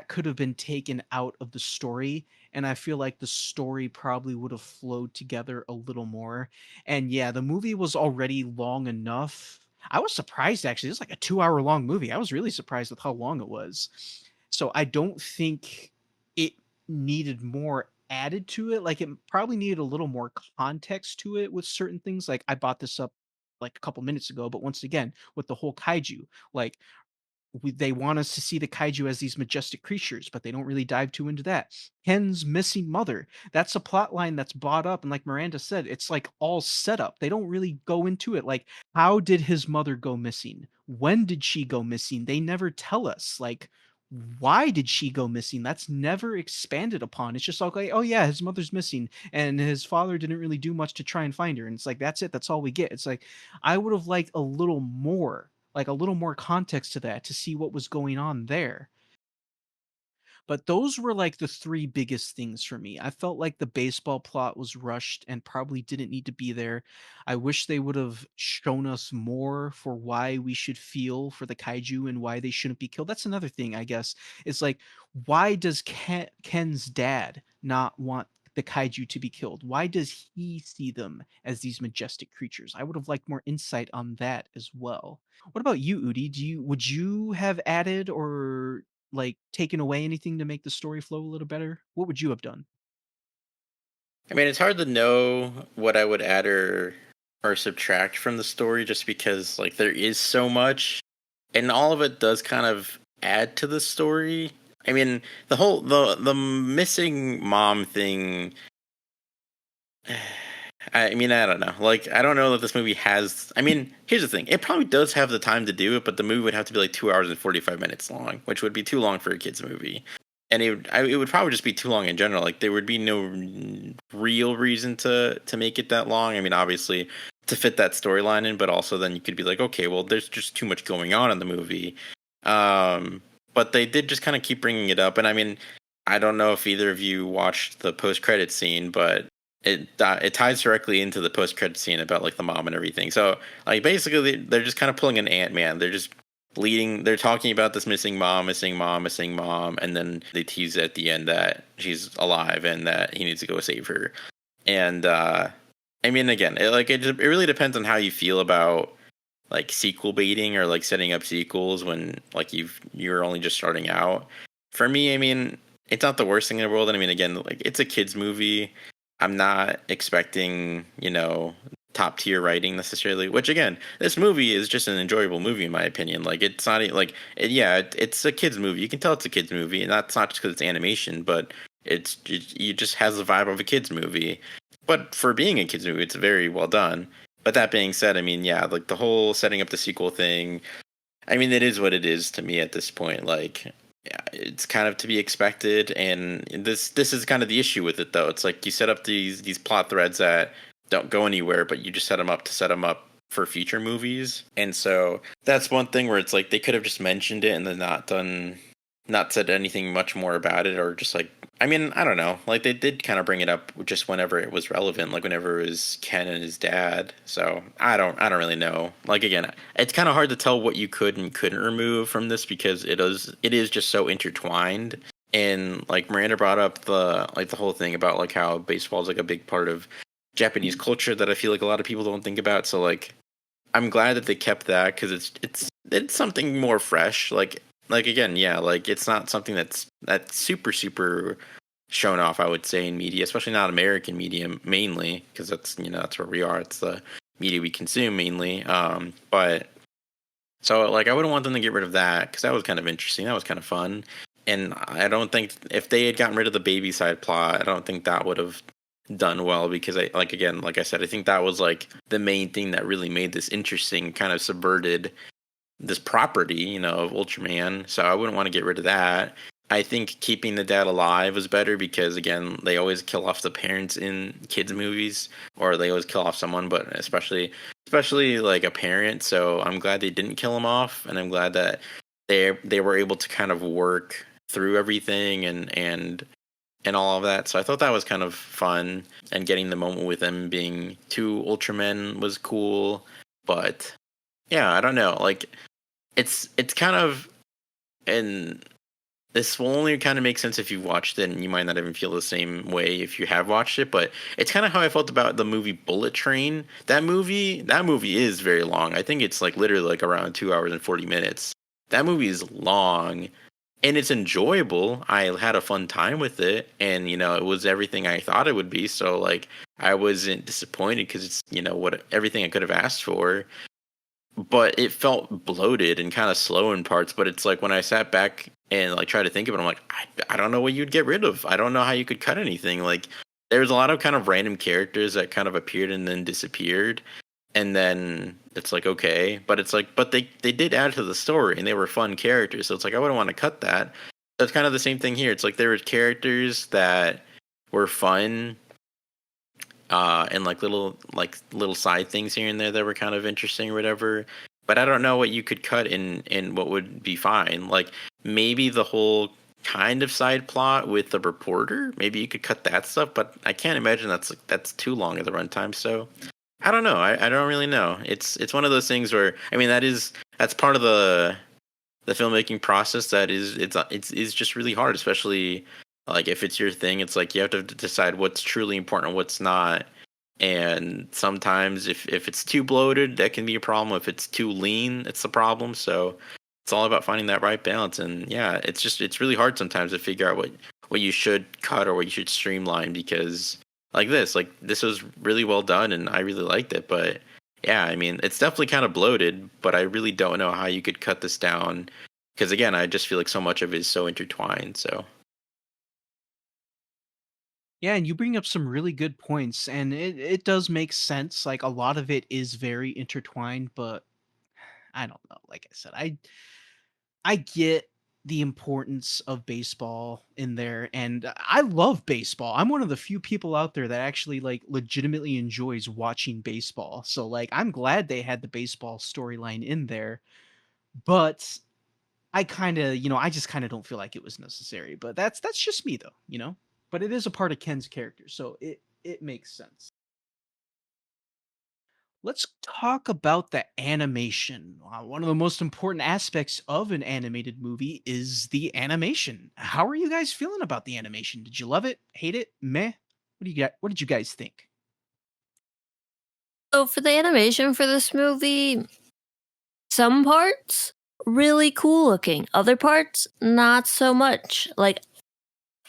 could have been taken out of the story. And I feel like the story probably would have flowed together a little more. And yeah, the movie was already long enough. I was surprised actually. It's like a 2 hour long movie. I was really surprised with how long it was. So I don't think it needed more added to it. Like it probably needed a little more context to it with certain things. Like I bought this up like a couple minutes ago, but once again, with the whole kaiju, like they want us to see the kaiju as these majestic creatures, but they don't really dive too into that. Ken's missing mother. That's a plot line that's brought up, and like Miranda said, it's like all set up. They don't really go into it. Like, how did his mother go missing? When did she go missing? They never tell us. Like, why did she go missing? That's never expanded upon. It's just like, oh yeah, his mother's missing, and his father didn't really do much to try and find her. And it's like that's it. That's all we get. It's like I would have liked a little more, like a little more context to that to see what was going on there. But those were like the three biggest things for me. I felt like the baseball plot was rushed and probably didn't need to be there. I wish they would have shown us more for why we should feel for the kaiju and why they shouldn't be killed. That's another thing, I guess. It's like, why does Ken's dad not want the kaiju to be killed? Why does he see them as these majestic creatures? I would have liked more insight on that as well. What about you, Udi? Would you have added or like taken away anything to make the story flow a little better? What would you have done? I mean, it's hard to know what I would add or subtract from the story just because like there is so much and all of it does kind of add to the story. I mean, the missing mom thing. I mean, I don't know. Like, I don't know that this movie has. I mean, here's the thing: it probably does have the time to do it, but the movie would have to be like 2 hours and 45 minutes long, which would be too long for a kids movie. And it would probably just be too long in general. Like, there would be no real reason to make it that long. I mean, obviously to fit that storyline in, but also then you could be like, okay, well, there's just too much going on in the movie. But they did just kind of keep bringing it up, and I mean, I don't know if either of you watched the post credit scene, but it ties directly into the post credit scene about like the mom and everything. So like basically they're just kind of pulling an Ant-Man. They're just leading. They're talking about this missing mom, missing mom, missing mom, and then they tease at the end that she's alive and that he needs to go save her. And I mean, again, it really depends on how you feel about like sequel baiting or like setting up sequels when like you're only just starting out. For me, I mean, it's not the worst thing in the world. And I mean, again, like it's a kids movie. I'm not expecting, top tier writing necessarily. Which again, this movie is just an enjoyable movie in my opinion. Like it's not like it's a kids movie. You can tell it's a kids movie, and that's not just because it's animation, but it just has the vibe of a kids movie. But for being a kids movie, it's very well done. But that being said, I mean, yeah, like the whole setting up the sequel thing, I mean, it is what it is to me at this point. Like, yeah, it's kind of to be expected, and this is kind of the issue with it, though. It's like you set up these plot threads that don't go anywhere, but you just set them up to set them up for future movies, and so that's one thing where it's like they could have just mentioned it and then not said anything much more about it, or just like I mean, I don't know. Like they did kind of bring it up just whenever it was relevant, like whenever it was Ken and his dad. So I don't really know. Like again, it's kind of hard to tell what you could and couldn't remove from this because it is just so intertwined. And like Miranda brought up the whole thing about like how baseball is like a big part of Japanese culture that I feel like a lot of people don't think about. So like I'm glad that they kept that because it's something more fresh. Like again, yeah, like it's not something that's super shown off. I would say in media, especially not American media, mainly because that's where we are. It's the media we consume mainly. But so like I wouldn't want them to get rid of that because that was kind of interesting. That was kind of fun. And I don't think if they had gotten rid of the baby side plot, I don't think that would have done well because I like again, like I said, I think that was like the main thing that really made this interesting, kind of subverted this property, of Ultraman. So I wouldn't want to get rid of that. I think keeping the dad alive was better because again, they always kill off the parents in kids movies, or they always kill off someone, but especially like a parent. So I'm glad they didn't kill him off, and I'm glad that they were able to kind of work through everything and all of that. So I thought that was kind of fun, and getting the moment with them being two Ultramen was cool. But yeah, I don't know. Like it's kind of, and this will only kind of make sense if you've watched it, and you might not even feel the same way if you have watched it, but it's kind of how I felt about the movie Bullet Train. That movie is very long. I think it's like literally like around 2 hours and 40 minutes. That movie is long, and it's enjoyable. I had a fun time with it, and it was everything I thought it would be. So like I wasn't disappointed because it's what everything I could have asked for. But it felt bloated and kind of slow in parts. But it's like when I sat back and like tried to think of it, I'm like, I don't know what you'd get rid of. I don't know how you could cut anything. Like there's a lot of kind of random characters that kind of appeared and then disappeared, and then it's like okay, but it's like but they did add to the story and they were fun characters. So it's like I wouldn't want to cut that. That's kind of the same thing here. It's like there were characters that were fun and like little side things here and there that were kind of interesting or whatever. But I don't know what you could cut in what would be fine. Like maybe the whole kind of side plot with the reporter. Maybe you could cut that stuff, but I can't imagine that's too long at the runtime. So I don't know. I don't really know. It's one of those things where I mean that's part of the filmmaking process that is just really hard, especially like if it's your thing. It's like you have to decide what's truly important and what's not. And sometimes if it's too bloated, that can be a problem. If it's too lean, it's the problem. So it's all about finding that right balance. And yeah, it's really hard sometimes to figure out what you should cut or what you should streamline because like this was really well done and I really liked it. But yeah, I mean, it's definitely kind of bloated, but I really don't know how you could cut this down because again, I just feel like so much of it is so intertwined. So Yeah, and you bring up some really good points, and it does make sense. Like a lot of it is very intertwined, but I don't know. Like I said, I get the importance of baseball in there, and I love baseball. I'm one of the few people out there that actually like legitimately enjoys watching baseball. So like I'm glad they had the baseball storyline in there, but I kind of, I just kind of don't feel like it was necessary. But that's just me though. But it is a part of Ken's character, so it makes sense. Let's talk about the animation. One of the most important aspects of an animated movie is the animation. How are you guys feeling about the animation? Did you love it? Hate it? Meh? What did you guys think? So for the animation for this movie, some parts really cool looking, other parts not so much. Like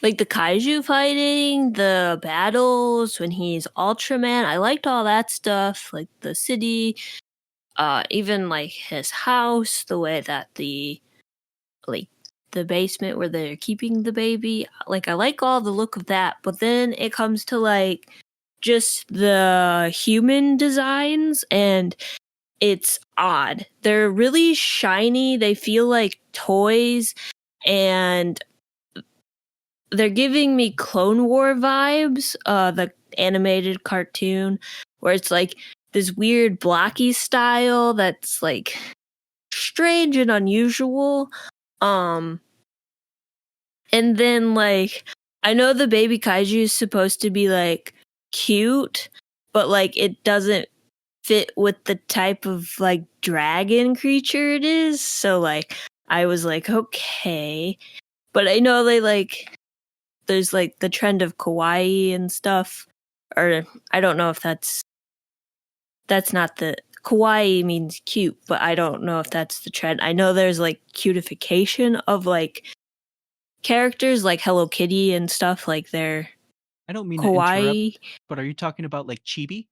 the kaiju fighting, the battles when he's Ultraman, I liked all that stuff, like the city, even like his house, the way that like the basement where they're keeping the baby. Like I like all the look of that, but then it comes to like just the human designs and it's odd. They're really shiny, they feel like toys, and they're giving me Clone War vibes, the animated cartoon, where it's like this weird blocky style that's like strange and unusual. Um, and then like I know the baby kaiju is supposed to be like cute, but like it doesn't fit with the type of like dragon creature it is. So like I was like, okay. But I know they like there's like the trend of kawaii and stuff. Or I don't know if that's not the kawaii means cute, but I don't know if that's the trend. I know there's like cutification of like characters like Hello Kitty and stuff like they're I don't mean to interrupt, kawaii. but are you talking about like chibi?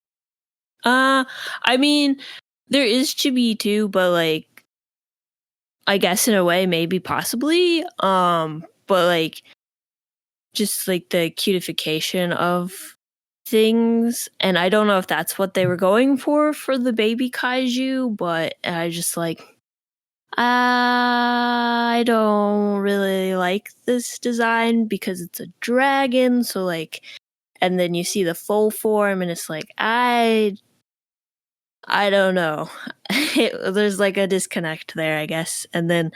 I mean, there is chibi too, but like I guess in a way, maybe possibly. But like just like the cutification of things, and I don't know if that's what they were going for the baby kaiju, but I just like I don't really like this design because it's a dragon, so like and then you see the full form and it's like I don't know. There's like a disconnect there, I guess. And then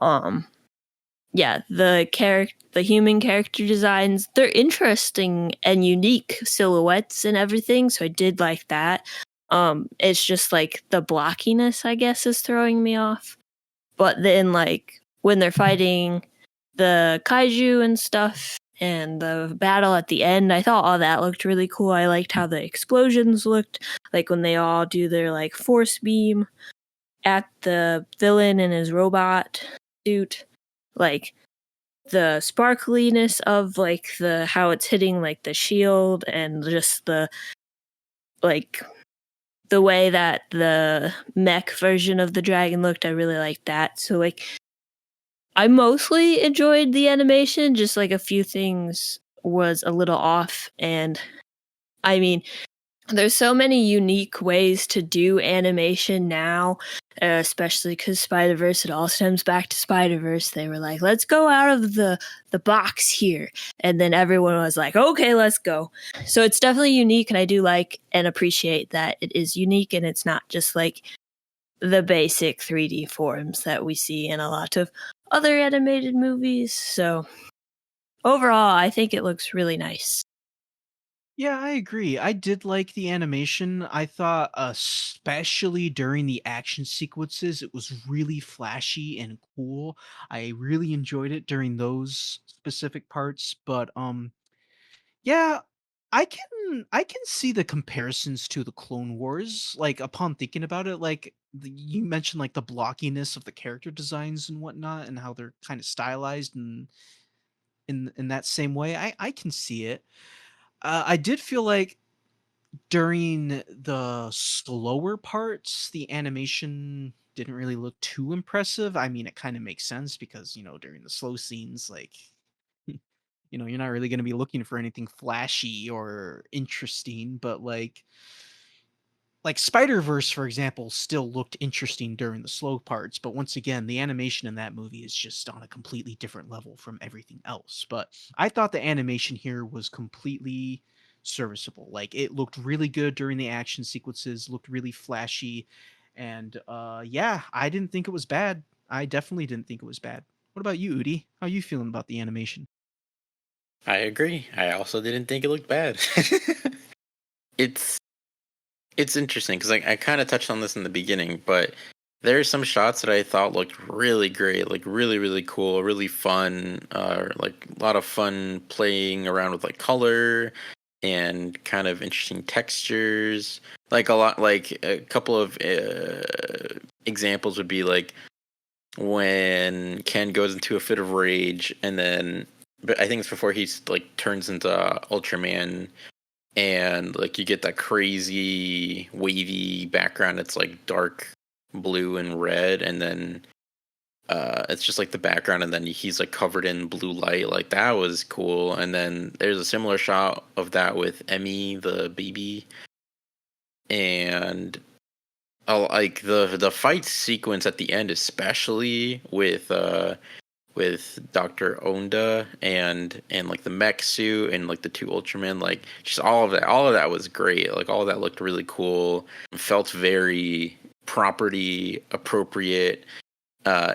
um yeah, the human character designs, they're interesting and unique silhouettes and everything, so I did like that. It's just like the blockiness, I guess, is throwing me off. But then like when they're fighting the kaiju and stuff and the battle at the end, I thought all that looked really cool. I liked how the explosions looked, like when they all do their like force beam at the villain in his robot suit. Like the sparkliness of like the how it's hitting like the shield and just the like the way that the mech version of the dragon looked, I really liked that. So like I mostly enjoyed the animation, just like a few things was a little off. And I mean, there's so many unique ways to do animation now, especially because Spider-Verse, it all stems back to Spider-Verse. They were like, let's go out of the box here. And then everyone was like, okay, let's go. So it's definitely unique, and I do like and appreciate that it is unique and it's not just like the basic 3D forms that we see in a lot of other animated movies. So overall, I think it looks really nice. Yeah, I agree. I did like the animation. I thought, especially during the action sequences, it was really flashy and cool. I really enjoyed it during those specific parts. But yeah, I can see the comparisons to the Clone Wars. Like upon thinking about it, like you mentioned, like the blockiness of the character designs and whatnot, and how they're kind of stylized and in that same way. I can see it. I did feel like during the slower parts, the animation didn't really look too impressive. I mean, it kind of makes sense because, during the slow scenes, like, you're not really going to be looking for anything flashy or interesting, but like Spider-Verse, for example, still looked interesting during the slow parts, but once again, the animation in that movie is just on a completely different level from everything else. But I thought the animation here was completely serviceable. Like it looked really good during the action sequences, looked really flashy, and yeah, I didn't think it was bad. I definitely didn't think it was bad. What about you, Udi? How you feeling about the animation? I agree. I also didn't think it looked bad. it's it's interesting because I kind of touched on this in the beginning, but There are some shots that I thought looked really great, like really, really cool, really fun. Like a lot of fun playing around with like color and kind of interesting textures. Like a lot, like a couple of examples would be like when Ken goes into a fit of rage, and then, but I think it's before he's like turns into Ultraman, and like you get that crazy wavy background. It's like dark blue and red, and then it's just like the background, and then he's like covered in blue light. Like that was cool. And then there's a similar shot of that with Emmy the baby, and like the fight sequence at the end, especially with Dr. Onda and like the mech suit and like the two Ultramen, like just all of that was great. Like all of that looked really cool. Felt very property appropriate,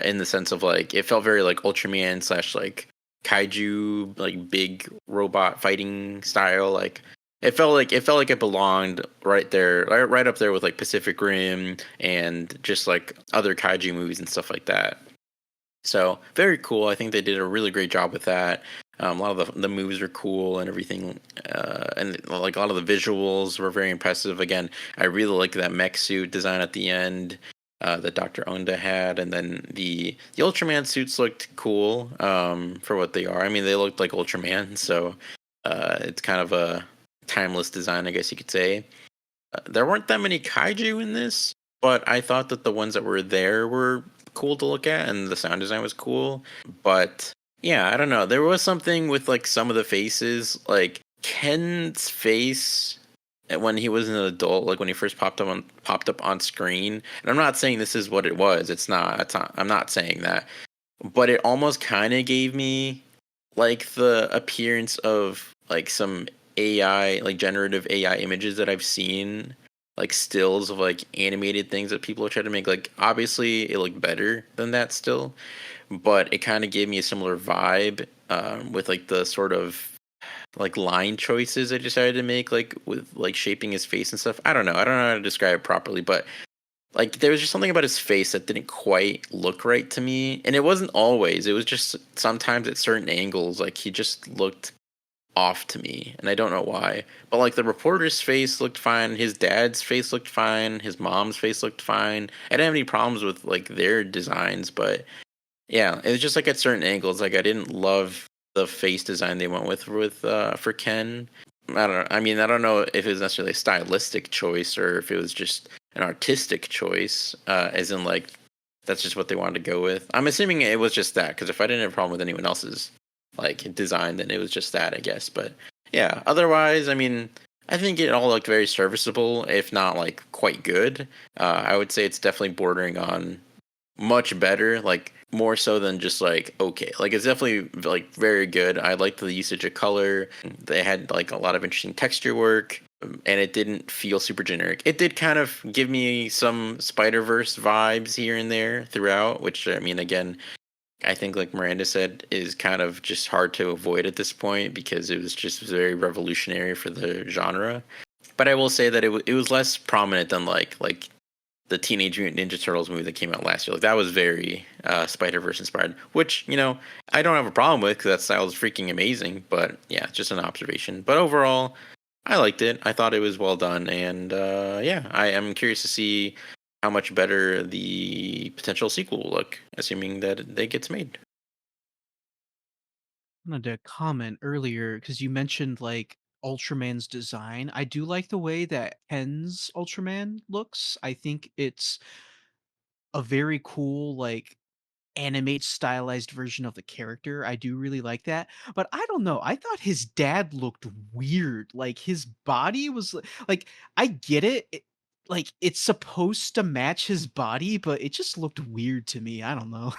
in the sense of like it felt very like Ultraman slash like kaiju, like big robot fighting style. Like it felt like it belonged right there, right up there with like Pacific Rim and just like other kaiju movies and stuff like that. So very cool. I think they did a really great job with that. A lot of the moves were cool and everything, and like a lot of the visuals were very impressive. Again, I really like that mech suit design at the end, that Doctor Onda had, and then the Ultraman suits looked cool, for what they are. I mean, they looked like Ultraman, so it's kind of a timeless design, I guess you could say. There weren't that many kaiju in this, but I thought that the ones that were there were cool to look at, and the sound design was cool. But yeah, I don't know. There was something with like some of the faces, like Ken's face, when he was an adult, like when he first popped up on screen. And I'm not saying this is what it was. It's not. I'm not saying that. But it almost kind of gave me like the appearance of like some AI, like generative AI images that I've seen, like stills of like animated things that people are trying to make. Like obviously it looked better than that still, but it kind of gave me a similar vibe, with like the sort of like line choices I decided to make, like with like shaping his face and stuff. I don't know how to describe it properly, but like there was just something about his face that didn't quite look right to me, and it wasn't always. It was just sometimes at certain angles, like he just looked off to me, and I don't know why. But like the reporter's face looked fine, his dad's face looked fine, his mom's face looked fine. I didn't have any problems with like their designs, but yeah, it was just like at certain angles. Like I didn't love the face design they went with for Ken. I don't know. I mean, I don't know if it was necessarily a stylistic choice or if it was just an artistic choice, as in like that's just what they wanted to go with. I'm assuming it was just that, because if I didn't have a problem with anyone else's like design, then it was just that, I guess. But yeah, otherwise, I mean, I think it all looked very serviceable, if not like quite good. I would say it's definitely bordering on much better, like more so than just like okay. Like it's definitely like very good. I liked the usage of color. They had like a lot of interesting texture work, and it didn't feel super generic. It did kind of give me some Spider-Verse vibes here and there throughout, which I mean, again, I think like Miranda said, is kind of just hard to avoid at this point because it was just very revolutionary for the genre. But I will say that it was less prominent than like the Teenage Mutant Ninja Turtles movie that came out last year. Like that was very Spider Verse inspired, which I don't have a problem with because that style is freaking amazing. But yeah, just an observation. But overall, I liked it. I thought it was well done, and yeah, I am curious to see how much better the potential sequel will look, assuming that it gets made. I wanted to comment earlier because you mentioned like Ultraman's design. I do like the way that Ken's Ultraman looks. I think it's a very cool, like animate stylized version of the character. I do really like that. But I don't know. I thought his dad looked weird. Like his body was like I get it. Like it's supposed to match his body, but it just looked weird to me. I don't know.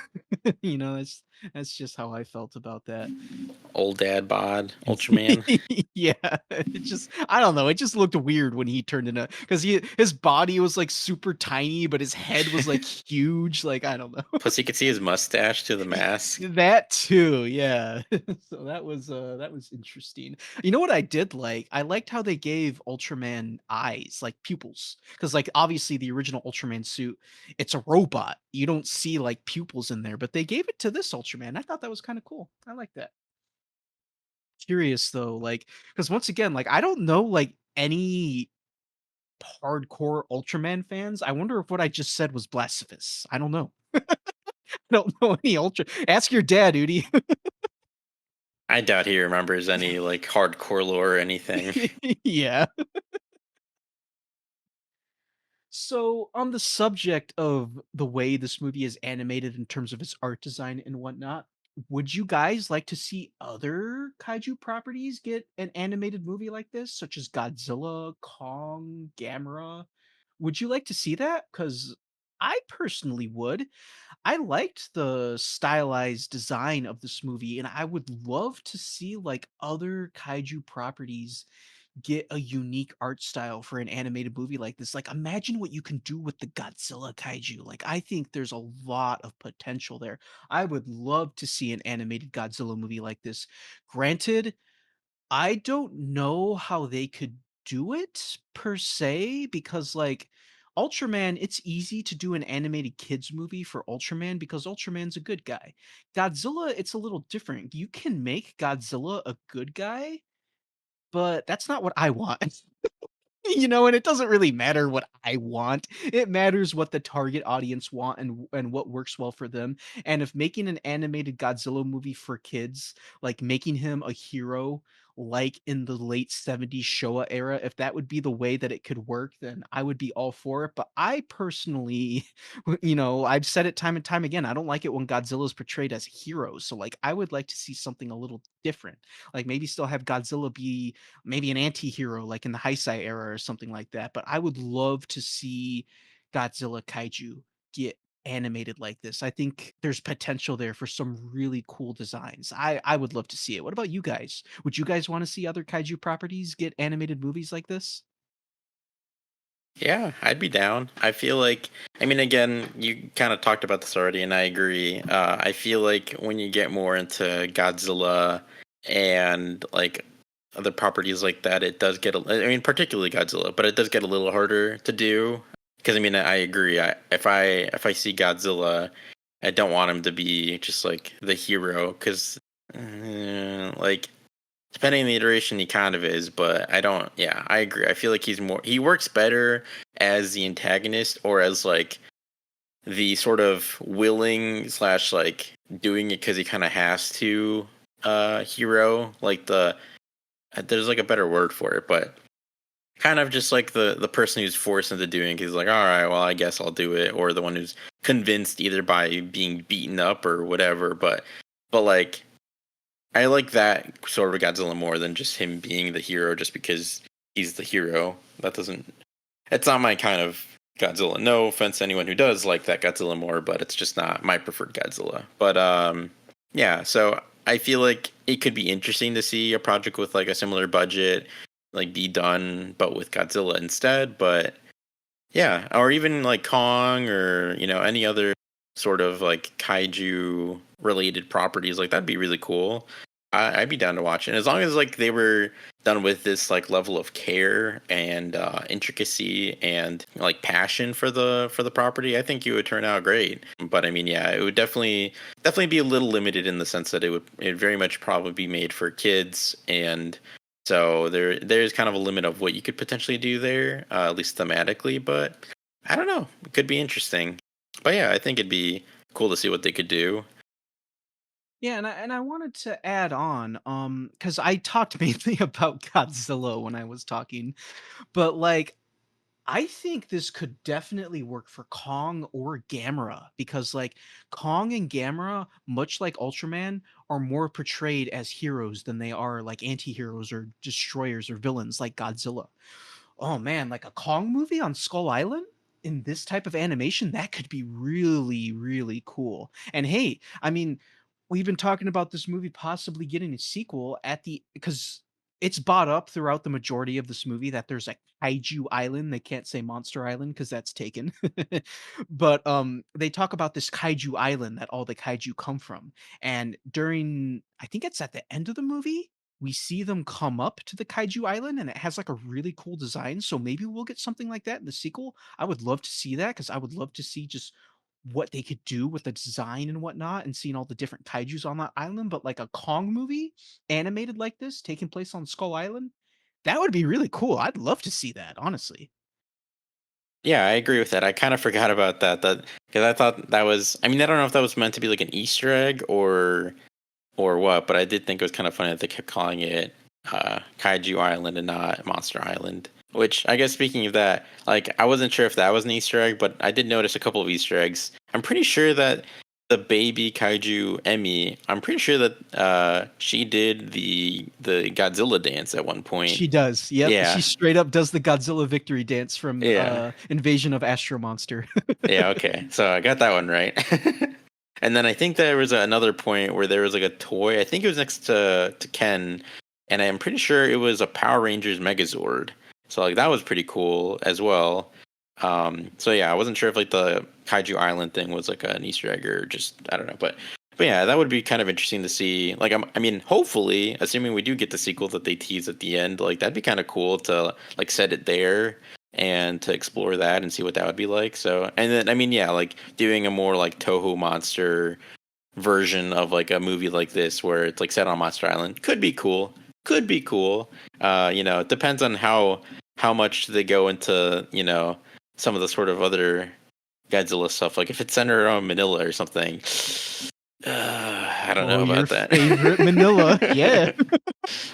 It's That's just how I felt about that. Old dad bod, Ultraman. Yeah, it just I don't know, it just looked weird when he turned into because his body was, like, super tiny, but his head was, like, huge, like, I don't know. Plus, you could see his mustache to the Y mask. that too, yeah. So that was interesting. You know what I did like? I liked how they gave Ultraman eyes, like pupils, because like, obviously, the original Ultraman suit, it's a robot. You don't see, like, pupils in there, but they gave it to this Ultraman. I thought that was kinda cool. I like that. Curious though, like, because once again, like, I don't know, like, any hardcore Ultraman fans. I wonder if what I just said was blasphemous. I don't know. I don't know any Ultra ask your dad, Udi. I doubt he remembers any like hardcore lore or anything. Yeah. So, on the subject of the way this movie is animated in terms of its art design and whatnot, would you guys like to see other kaiju properties get an animated movie like this, such as Godzilla, Kong, Gamera? Would you like to see that? Because I personally would. I liked the stylized design of this movie, and I would love to see like other kaiju properties get a unique art style for an animated movie like this. Like, imagine what you can do with the Godzilla kaiju. Like, I think there's a lot of potential there. I would love to see an animated Godzilla movie like this. Granted, I don't know how they could do it per se because like Ultraman, it's easy to do an animated kids movie for Ultraman because Ultraman's a good guy. Godzilla, it's a little different. You can make Godzilla a good guy, but that's not what I want. You know, and it doesn't really matter what I want. It matters what the target audience want and what works well for them. And if making an animated Godzilla movie for kids, like making him a hero like in the late 70s Showa era, if that would be the way that it could work, then I would be all for it. But I personally, you know, I've said it time and time again, I don't like it when Godzilla is portrayed as a hero. So like I would like to see something a little different. Like maybe still have Godzilla be maybe an anti-hero like in the Heisei era or something like that, but I would love to see Godzilla kaiju get animated like this. I think there's potential there for some really cool designs. I would love to see it. What about you guys? Would you guys want to see other kaiju properties get animated movies like this? Yeah, I'd be down. I feel like, I mean, again, you kind of talked about this already, and I agree. I feel like when you get more into Godzilla and like other properties like that, it does get, I mean, particularly Godzilla, but it does get a little harder to do. Because I mean, I agree. If I see Godzilla, I don't want him to be just like the hero, because like depending on the iteration, he kind of is, but I don't. Yeah, I agree. I feel like he works better as the antagonist or as like the sort of willing slash like doing it because he kind of has to hero. Like there's like a better word for it, but kind of just like the person who's forced into doing it. He's like, all right, well, I guess I'll do it, or the one who's convinced either by being beaten up or whatever. But like I like that sort of Godzilla more than just him being the hero just because he's the hero. That doesn't. It's not my kind of Godzilla. No offense to anyone who does like that Godzilla more, but it's just not my preferred Godzilla. But yeah. So I feel like it could be interesting to see a project with like a similar budget, like be done, but with Godzilla instead. But yeah, or even like Kong or any other sort of like kaiju related properties, like that'd be really cool. I'd be down to watch it as long as like they were done with this like level of care and intricacy and like passion for the property. I think it would turn out great. But I mean, yeah, it would definitely be a little limited in the sense that it very much probably be made for kids, and so there's kind of a limit of what you could potentially do there, at least thematically. But I don't know, it could be interesting. But yeah, I think it'd be cool to see what they could do. Yeah, and I wanted to add on, because I talked mainly about Godzilla when I was talking, but like I think this could definitely work for Kong or Gamera because like Kong and Gamera, much like Ultraman, are more portrayed as heroes than they are like anti-heroes or destroyers or villains like Godzilla. Oh man, like a Kong movie on Skull Island in this type of animation, that could be really, really cool. And hey, I mean, we've been talking about this movie possibly getting a sequel at the because it's brought up throughout the majority of this movie that there's a kaiju island. They can't say Monster Island because that's taken. But they talk about this kaiju island that all the kaiju come from. And during I think it's at the end of the movie, we see them come up to the kaiju island and it has like a really cool design. So maybe we'll get something like that in the sequel. I would love to see that because I would love to see just what they could do with the design and whatnot and seeing all the different kaijus on that island, but like a Kong movie animated like this taking place on Skull Island, that would be really cool. I'd love to see that, honestly. Yeah, I agree with that. I kind of forgot about that because I thought that was. I mean, I don't know if that was meant to be like an Easter egg or what, but I did think it was kind of funny that they kept calling it Kaiju Island and not Monster Island. Which I guess speaking of that, like I wasn't sure if that was an Easter egg, but I did notice a couple of Easter eggs. I'm pretty sure that the baby Kaiju Emmy, I'm pretty sure that she did the Godzilla dance at one point. She does. Yep. She Yeah, straight up does the Godzilla victory dance from yeah, Invasion of Astro Monster. yeah. Okay, so I got that one right. And then I think there was another point where there was like a toy. I think it was next to Ken, and I'm pretty sure it was a Power Rangers Megazord. So like that was pretty cool as well. So yeah, I wasn't sure if like the Kaiju Island thing was like an Easter egg or just I don't know, but yeah, that would be kind of interesting to see. Like I mean, hopefully, assuming we do get the sequel that they tease at the end, like that'd be kind of cool to like set it there and to explore that and see what that would be like. So, and then I mean, yeah, like doing a more like Toho monster version of like a movie like this where it's like set on Monster Island could be cool. Could be cool. It depends on how much they go into, some of the sort of other Godzilla stuff. Like if it's centered on Manila or something, I don't Oh, know your about that. favorite Manila. Yeah.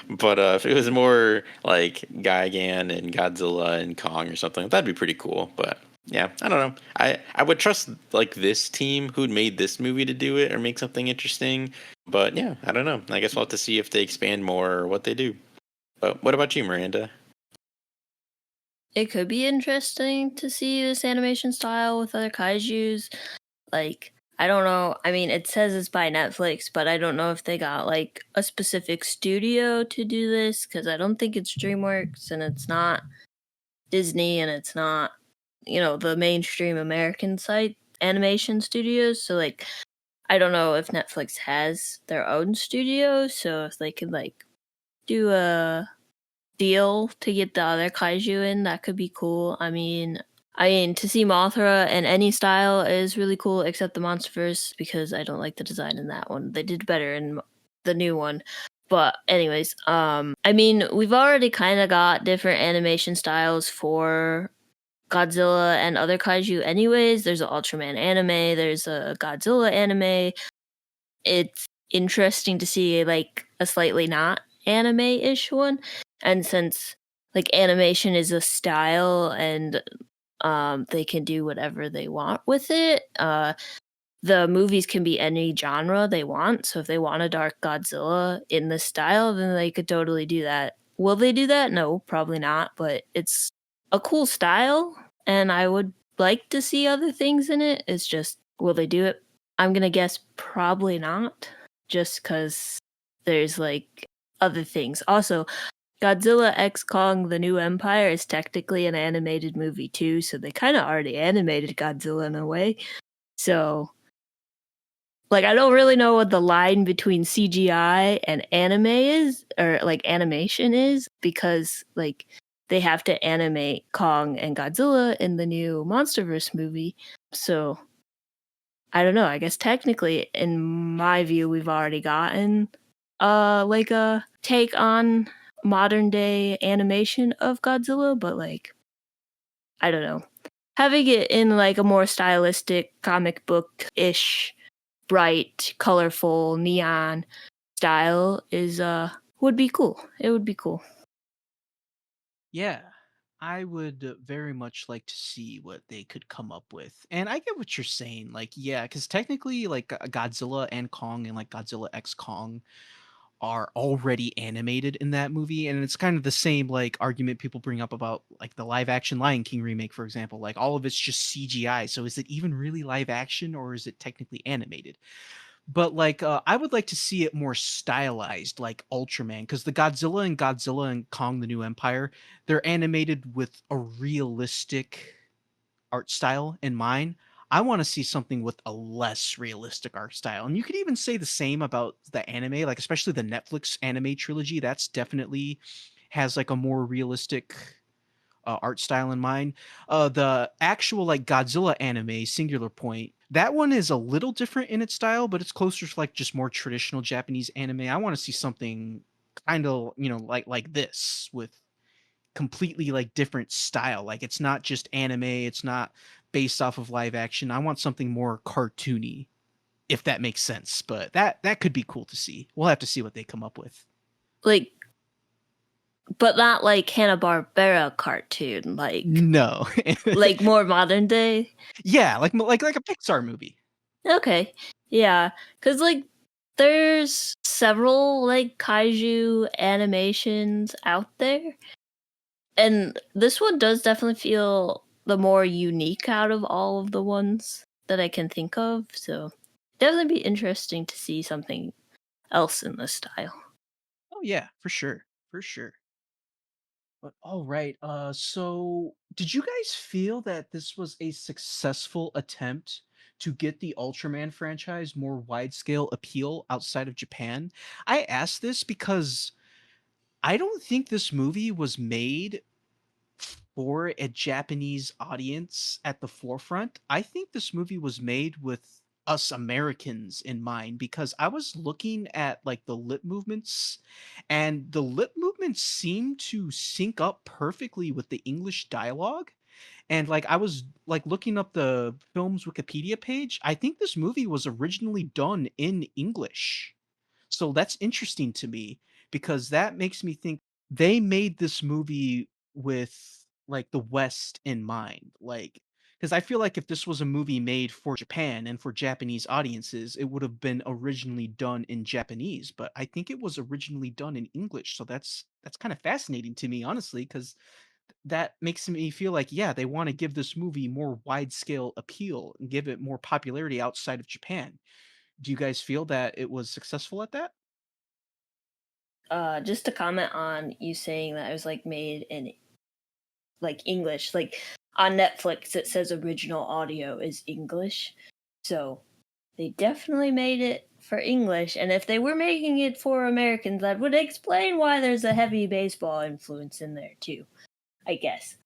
But if it was more like Gigan and Godzilla and Kong or something, that'd be pretty cool. But yeah, I don't know. I would trust like this team who'd made this movie to do it or make something interesting. But yeah, I don't know. I guess we'll have to see if they expand more or what they do. But what about you, Miranda? It could be interesting to see this animation style with other kaijus. Like, I don't know. I mean, it says it's by Netflix, but I don't know if they got like a specific studio to do this because I don't think it's DreamWorks and it's not Disney and it's not, the mainstream American site animation studios. So, like, I don't know if Netflix has their own studio. So, if they could like do a deal to get the other kaiju in, that could be cool. I mean, to see Mothra in any style is really cool, except the MonsterVerse because I don't like the design in that one. They did better in the new one. But anyways, I mean, we've already kind of got different animation styles for Godzilla and other kaiju. Anyways, there's an Ultraman anime, there's a Godzilla anime. It's interesting to see like a slightly not anime-ish one, and since like animation is a style and they can do whatever they want with it. The movies can be any genre they want. So if they want a dark Godzilla in this style, then they could totally do that. Will they do that? No, probably not. But it's a cool style, and I would like to see other things in it. It's just, will they do it? I'm gonna guess probably not, just because there's like other things. Also, Godzilla X Kong The New Empire is technically an animated movie too, so they kind of already animated Godzilla in a way. So, like, I don't really know what the line between CGI and anime is, or like animation is, because like they have to animate Kong and Godzilla in the new MonsterVerse movie. So, I don't know. I guess technically, in my view, we've already gotten like a take on modern day animation of Godzilla, but like I don't know. Having it in like a more stylistic comic book ish, bright, colorful, neon style is would be cool. It would be cool. Yeah. I would very much like to see what they could come up with. And I get what you're saying. Like, yeah, because technically, like Godzilla and Kong and like Godzilla X Kong are already animated in that movie, and it's kind of the same like argument people bring up about like the live action Lion King remake, for example. Like all of it's just CGI. So is it even really live action or is it technically animated? but I would like to see it more stylized, like Ultraman, because the Godzilla and Kong: The New Empire, they're animated with a realistic art style in mind. I want to see something with a less realistic art style. And you could even say the same about the anime, like especially the Netflix anime trilogy. That's definitely has like a more realistic art style in mind. The actual like Godzilla anime, Singular Point, that one is a little different in its style, but it's closer to like just more traditional Japanese anime. I want to see something kind of like this with completely like different style. Like it's not just anime, it's not based off of live action. I want something more cartoony, if that makes sense. But that could be cool to see. We'll have to see what they come up with. Like, but not like Hanna-Barbera cartoon, No. like more modern day. Yeah, like a Pixar movie. Okay, yeah, because like there's several like kaiju animations out there, and this one does definitely feel the more unique out of all of the ones that I can think of. So definitely be interesting to see something else in this style. Oh yeah, for sure. For sure. But all right. So did you guys feel that this was a successful attempt to get the Ultraman franchise more wide scale appeal outside of Japan? I asked this because I don't think this movie was made for a Japanese audience at the forefront. I think this movie was made with us Americans in mind because I was looking at like the lip movements and the lip movements seem to sync up perfectly with the English dialogue. And like I was like looking up the film's Wikipedia page, I think this movie was originally done in English. So that's interesting to me because that makes me think they made this movie with like the West in mind. Like, because I feel like if this was a movie made for Japan and for Japanese audiences, it would have been originally done in Japanese. But I think it was originally done in English. So that's kind of fascinating to me, honestly, because that makes me feel like, yeah, they want to give this movie more wide scale appeal and give it more popularity outside of Japan. Do you guys feel that it was successful at that? Just to comment on you saying that it was like made in like English, like on Netflix it says original audio is English. So they definitely made it for English, and if they were making it for Americans, that would explain why there's a heavy baseball influence in there too, I guess.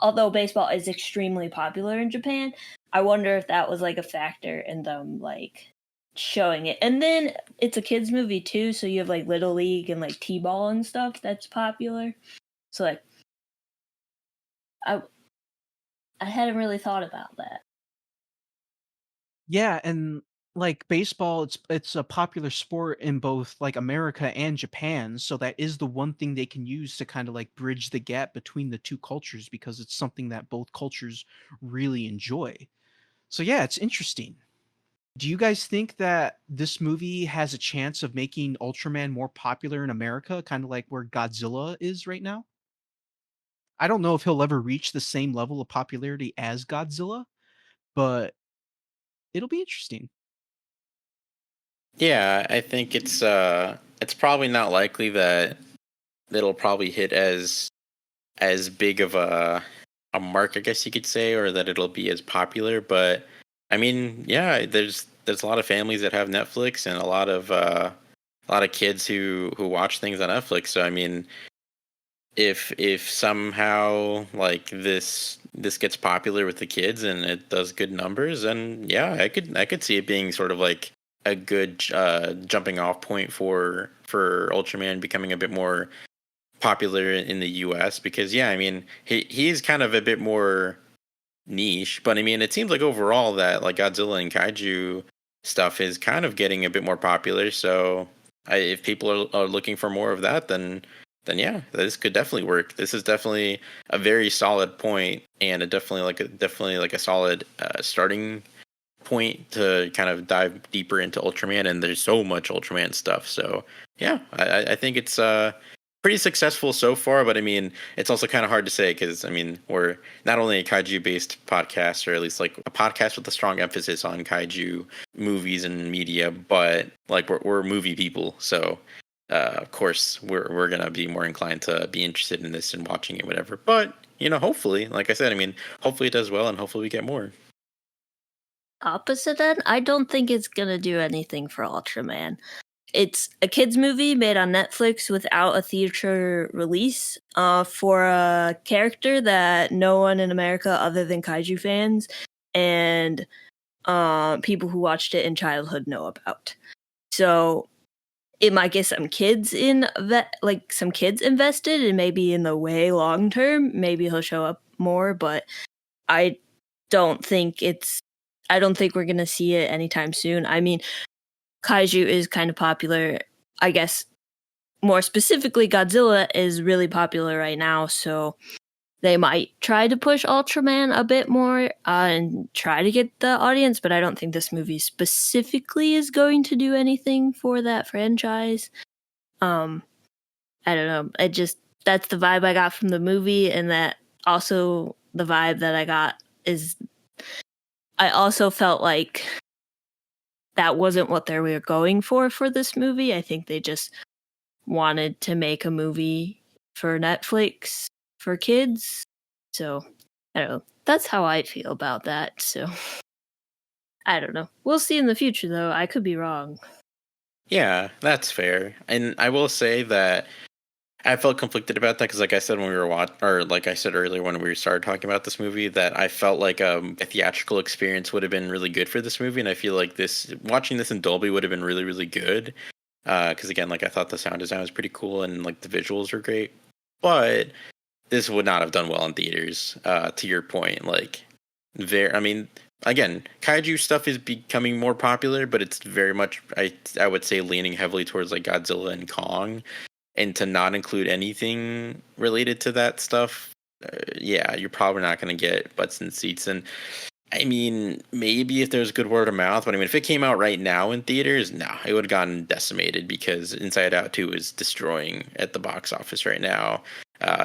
Although baseball is extremely popular in Japan, I wonder if that was like a factor in them like showing it. And then it's a kids movie too, so you have like Little League and like T-ball and stuff that's popular. So like I I hadn't really thought about that. Yeah, and like baseball, it's a popular sport in both like America and Japan, so that is the one thing they can use to kind of like bridge the gap between the two cultures because it's something that both cultures really enjoy. So yeah, it's interesting. Do you guys think that this movie has a chance of making Ultraman more popular in America, kind of like where Godzilla is right now? I don't know if he'll ever reach the same level of popularity as Godzilla, but it'll be interesting. Yeah, I think it's probably not likely that it'll probably hit as big of a mark, I guess you could say, or that it'll be as popular. But I mean, yeah, there's a lot of families that have Netflix and a lot of kids who watch things on Netflix. So I mean, if somehow like this gets popular with the kids and it does good numbers, then yeah, I could see it being sort of like a good jumping off point for Ultraman becoming a bit more popular in the US because yeah, I mean he's kind of a bit more niche, but I mean it seems like overall that like Godzilla and Kaiju stuff is kind of getting a bit more popular. So if people are looking for more of that, then yeah, this could definitely work. This is definitely a very solid point and a definitely like a solid starting point to kind of dive deeper into Ultraman. And there's so much Ultraman stuff. So yeah, I think pretty successful so far, but I mean, it's also kind of hard to say because I mean, we're not only a kaiju-based podcast, or at least like a podcast with a strong emphasis on kaiju movies and media, but like we're movie people, so of course we're gonna be more inclined to be interested in this and watching it, whatever. But hopefully, like I said, I mean, hopefully it does well, and hopefully we get more. Opposite end, I don't think it's gonna do anything for Ultraman. It's a kids movie made on Netflix without a theater release, for a character that no one in America other than kaiju fans and people who watched it in childhood know about. So it might get some kids some kids invested, and maybe in the way long term, maybe he'll show up more. But I don't think it's. I don't think we're gonna see it anytime soon. I mean, kaiju is kind of popular. I guess more specifically, Godzilla is really popular right now, so they might try to push Ultraman a bit more and try to get the audience, but I don't think this movie specifically is going to do anything for that franchise. Um, I don't know. It just that's the vibe I got from the movie, and that also the vibe that I got is I also felt like that wasn't what they were going for this movie. I think they just wanted to make a movie for Netflix for kids. So I don't know. That's how I feel about that. So I don't know. We'll see in the future, though. I could be wrong. Yeah, that's fair. And I will say that I felt conflicted about that because, like I said when we were or like I said earlier when we started talking about this movie, that I felt like a theatrical experience would have been really good for this movie, and I feel like watching this in Dolby would have been really, really good. Because again, like I thought the sound design was pretty cool and like the visuals were great, but this would not have done well in theaters. To your point, like I mean, again, kaiju stuff is becoming more popular, but it's very much I would say leaning heavily towards like Godzilla and Kong, and to not include anything related to that stuff, yeah, you're probably not going to get butts and seats. And I mean, maybe if there's good word of mouth, but I mean, if it came out right now in theaters, no, it would have gotten decimated because Inside Out 2 is destroying at the box office right now.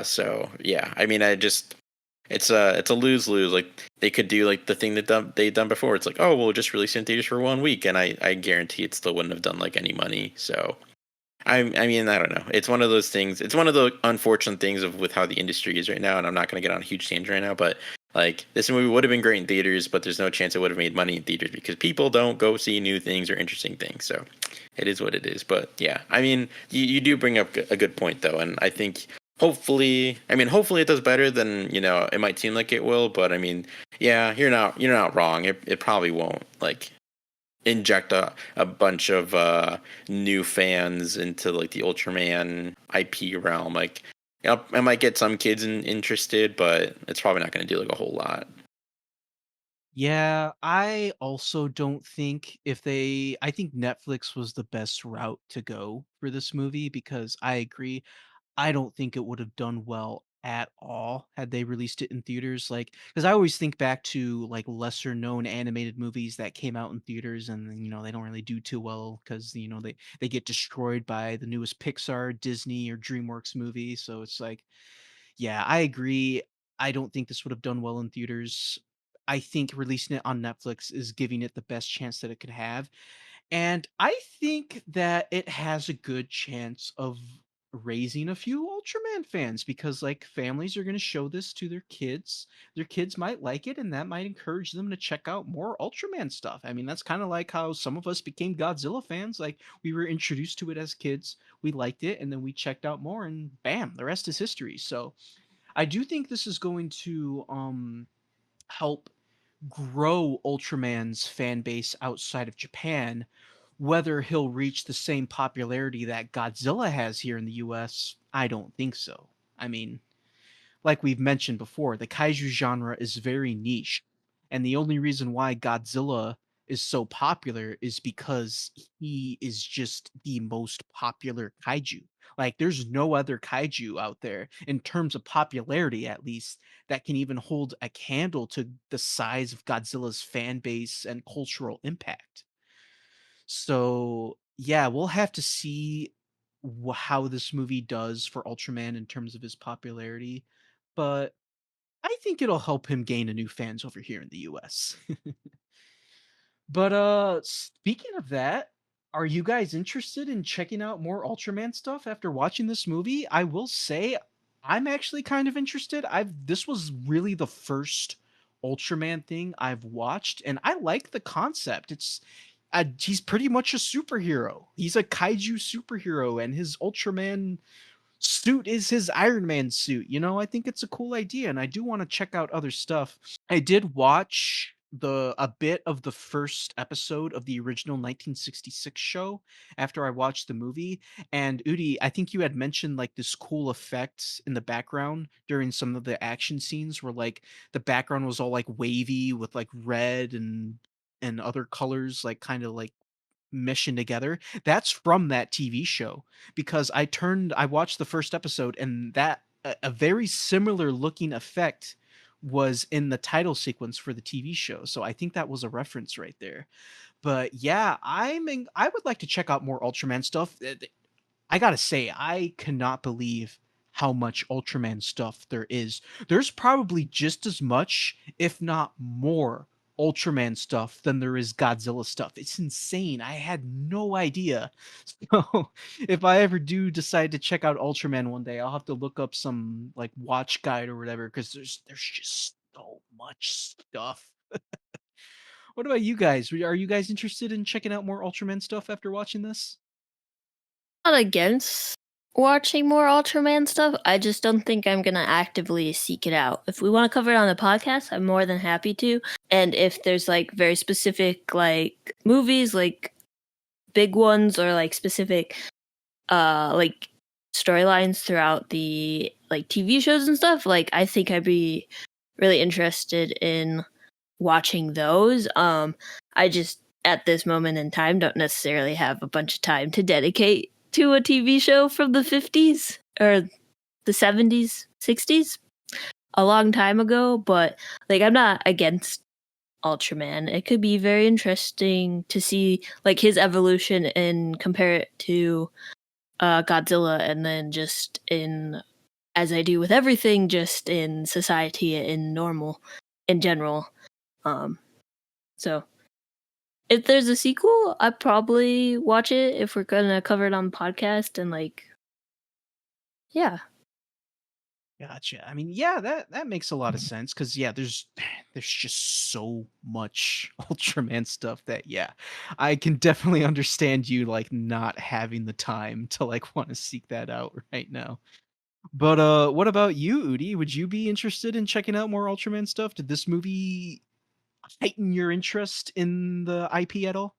So yeah, I mean, it's a lose lose. Like they could do like the thing that they've done before. It's like, oh, we'll just release it in theaters for 1 week, and I guarantee it still wouldn't have done like any money. So I mean, I don't know. It's one of those things. It's one of the unfortunate things with how the industry is right now. And I'm not going to get on a huge tangent right now, but like this movie would have been great in theaters, but there's no chance it would have made money in theaters because people don't go see new things or interesting things. So it is what it is. But yeah, I mean, you do bring up a good point though, and I think hopefully it does better than it might seem like it will. But I mean, yeah, you're not wrong. It probably won't like inject a bunch of new fans into like the Ultraman IP realm. Like, I might get some kids interested, but it's probably not going to do like a whole lot. Yeah, I also don't think I think Netflix was the best route to go for this movie because I agree. I don't think it would have done well at all had they released it in theaters, like because I always think back to, like, lesser known animated movies that came out in theaters and then, they don't really do too well because they get destroyed by the newest Pixar, Disney, or DreamWorks movie, so it's like, yeah, I agree. I don't think this would have done well in theaters. I think releasing it on Netflix is giving it the best chance that it could have, and I think that it has a good chance of raising a few Ultraman fans because, like, families are going to show this to their kids. Their kids might like it, and that might encourage them to check out more Ultraman stuff. I mean, that's kind of like how some of us became Godzilla fans. Like, we were introduced to it as kids, we liked it, and then we checked out more, and bam, the rest is history. So, I do think this is going to help grow Ultraman's fan base outside of Japan. Whether he'll reach the same popularity that Godzilla has here in the US, I don't think so. I mean, like we've mentioned before, the kaiju genre is very niche. And the only reason why Godzilla is so popular is because he is just the most popular kaiju. Like, there's no other kaiju out there, in terms of popularity at least, that can even hold a candle to the size of Godzilla's fan base and cultural impact. So, yeah, we'll have to see how this movie does for Ultraman in terms of his popularity, but I think it'll help him gain a new fans over here in the US. But speaking of that, are you guys interested in checking out more Ultraman stuff after watching this movie? I will say I'm actually kind of interested. I've This was really the first Ultraman thing I've watched and I like the concept. He's pretty much a superhero. He's a kaiju superhero and his Ultraman suit is his Iron Man suit. I think it's a cool idea and I do want to check out other stuff. I did watch the a bit of the first episode of the original 1966 show after I watched the movie. And Udi, I think you had mentioned like this cool effect in the background during some of the action scenes where like the background was all like wavy with like red and other colors like kind of like meshing together. That's from that TV show because I watched the first episode and that a very similar looking effect was in the title sequence for the TV show. So I think that was a reference right there. But yeah, I would like to check out more Ultraman stuff. I gotta say, I cannot believe how much Ultraman stuff there is. There's probably just as much, if not more, Ultraman stuff than there is Godzilla stuff. It's insane. I had no idea. So if I ever do decide to check out Ultraman one day, I'll have to look up some like watch guide or whatever because there's just so much stuff. What about you guys? Are you guys interested in checking out more Ultraman stuff after watching this? Not against watching more Ultraman stuff. I just don't think I'm gonna actively seek it out. If we want to cover it on the podcast, I'm more than happy to. And if there's like very specific like movies, like big ones, or like specific like storylines throughout the like TV shows and stuff, like I think I'd be really interested in watching those. I just at this moment in time don't necessarily have a bunch of time to dedicate to a TV show from the 50s or the 70s, 60s, a long time ago, but like I'm not against Ultraman. It could be very interesting to see like his evolution and compare it to Godzilla, and then just in as I do with everything, just in society in normal in general. Um, so if there's a sequel, I'd probably watch it if we're gonna cover it on the podcast and like yeah. Gotcha. I mean, yeah, that makes a lot of sense because yeah, there's just so much Ultraman stuff that yeah, I can definitely understand you like not having the time to like want to seek that out right now. But what about you, Udi? Would you be interested in checking out more Ultraman stuff? Did this movie heighten your interest in the IP at all?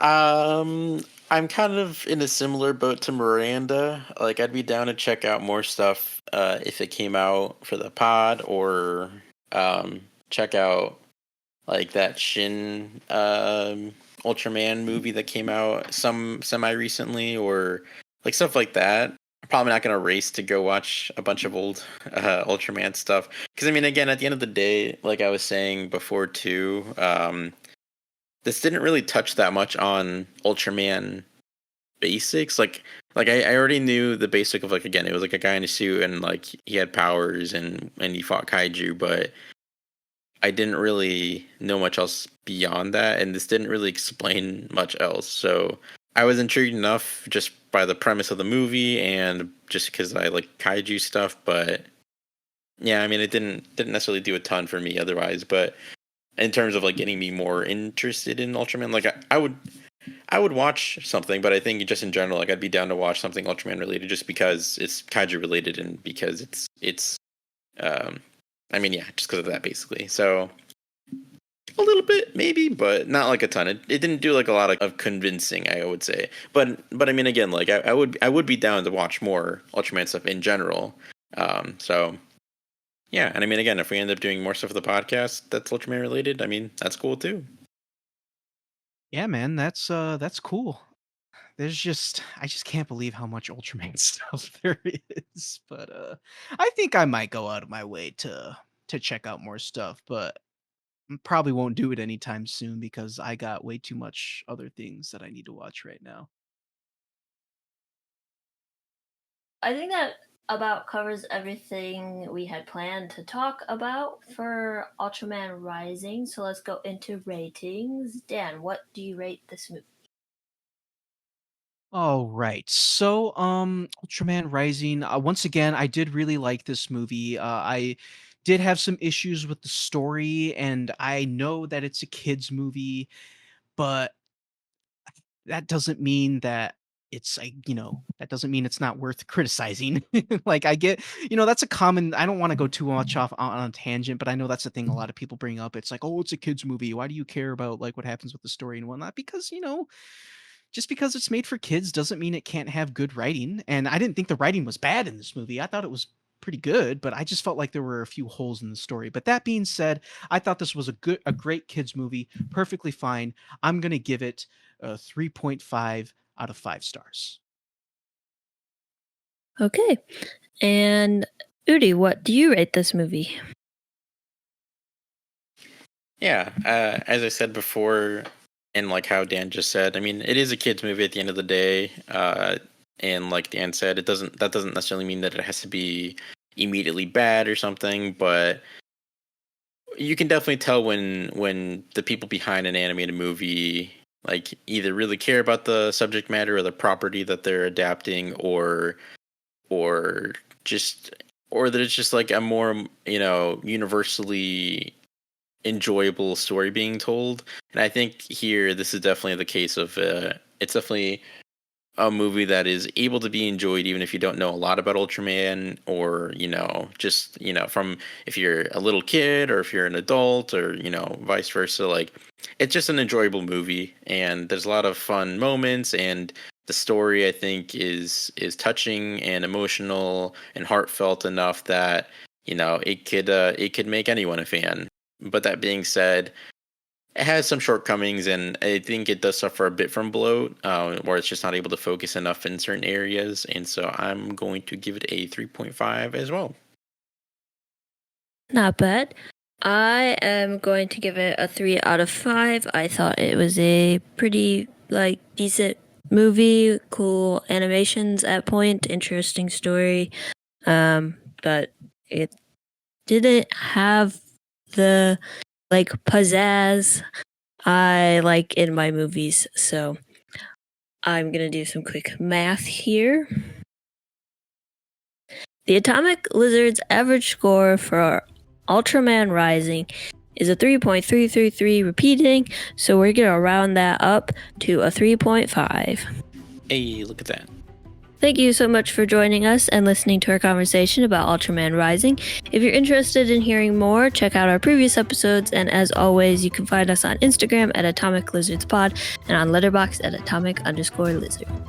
I'm kind of in a similar boat to Miranda. Like, I'd be down to check out more stuff if it came out for the pod, or check out like that Shin Ultraman movie that came out some semi recently, or like stuff like that. I'm probably not gonna race to go watch a bunch of old Ultraman stuff because I mean, again, at the end of the day, like I was saying before too, this didn't really touch that much on Ultraman basics. I already knew the basic of like, again, it was like a guy in a suit and like he had powers and he fought kaiju, but I didn't really know much else beyond that, and this didn't really explain much else. So I was intrigued enough just by the premise of the movie and just because I like kaiju stuff. But yeah, I mean, it didn't necessarily do a ton for me otherwise. But in terms of like getting me more interested in Ultraman, like I would watch something, but I think just in general, like I'd be down to watch something Ultraman related just because it's kaiju related and because it's um I mean, yeah, just because of that basically. So a little bit maybe, but not like a ton. It didn't do like a lot of convincing, I would say. But I mean, again, like I would be down to watch more Ultraman stuff in general. So yeah, and I mean, again, if we end up doing more stuff for the podcast that's Ultraman related, I mean, that's cool too. Yeah, man, that's cool. I just can't believe how much Ultraman stuff there is. But I think I might go out of my way to check out more stuff, but probably won't do it anytime soon because I got way too much other things that I need to watch right now. I think that about covers everything we had planned to talk about for Ultraman Rising. So let's go into ratings. Dan, what do you rate this movie? All right. So, Ultraman Rising. Once again, I did really like this movie. I did have some issues with the story, and I know that it's a kids' movie, but that doesn't mean that it's like, that doesn't mean it's not worth criticizing. Like I get, that's a common I don't want to go too much off on a tangent, but I know that's the thing a lot of people bring up. It's like, oh, it's a kids movie. Why do you care about like what happens with the story and whatnot? Because, just because it's made for kids doesn't mean it can't have good writing. And I didn't think the writing was bad in this movie. I thought it was pretty good, but I just felt like there were a few holes in the story. But that being said, I thought this was a great kids movie, perfectly fine. I'm going to give it a 3.5 out of 5 stars. Okay. And Udi, what do you rate this movie? Yeah, as I said before, and like how Dan just said, I mean, it is a kids movie at the end of the day. And like Dan said, that doesn't necessarily mean that it has to be immediately bad or something, but you can definitely tell when the people behind an animated movie like either really care about the subject matter or the property that they're adapting, or just or that it's just like a more universally enjoyable story being told. And I think here this is definitely the case of it's definitely a movie that is able to be enjoyed even if you don't know a lot about Ultraman, or just from if you're a little kid or if you're an adult, or vice versa. Like, it's just an enjoyable movie, and there's a lot of fun moments, and the story I think is touching and emotional and heartfelt enough that it could make anyone a fan. But that being said, it has some shortcomings, and I think it does suffer a bit from bloat, where it's just not able to focus enough in certain areas. And so I'm going to give it a 3.5 as well. Not bad. I am going to give it a 3 out of 5. I thought it was a pretty decent movie, cool animations at point, interesting story. But it didn't have the pizzazz I like in my movies. So I'm gonna do some quick math here. The Atomic Lizard's average score for Ultraman Rising is a 3.333 repeating, so we're gonna round that up to a 3.5. Hey, look at that. Thank you so much for joining us and listening to our conversation about Ultraman Rising. If you're interested in hearing more, check out our previous episodes, and as always, you can find us on Instagram at Atomic Lizards Pod and on Letterboxd at Atomic_Lizard.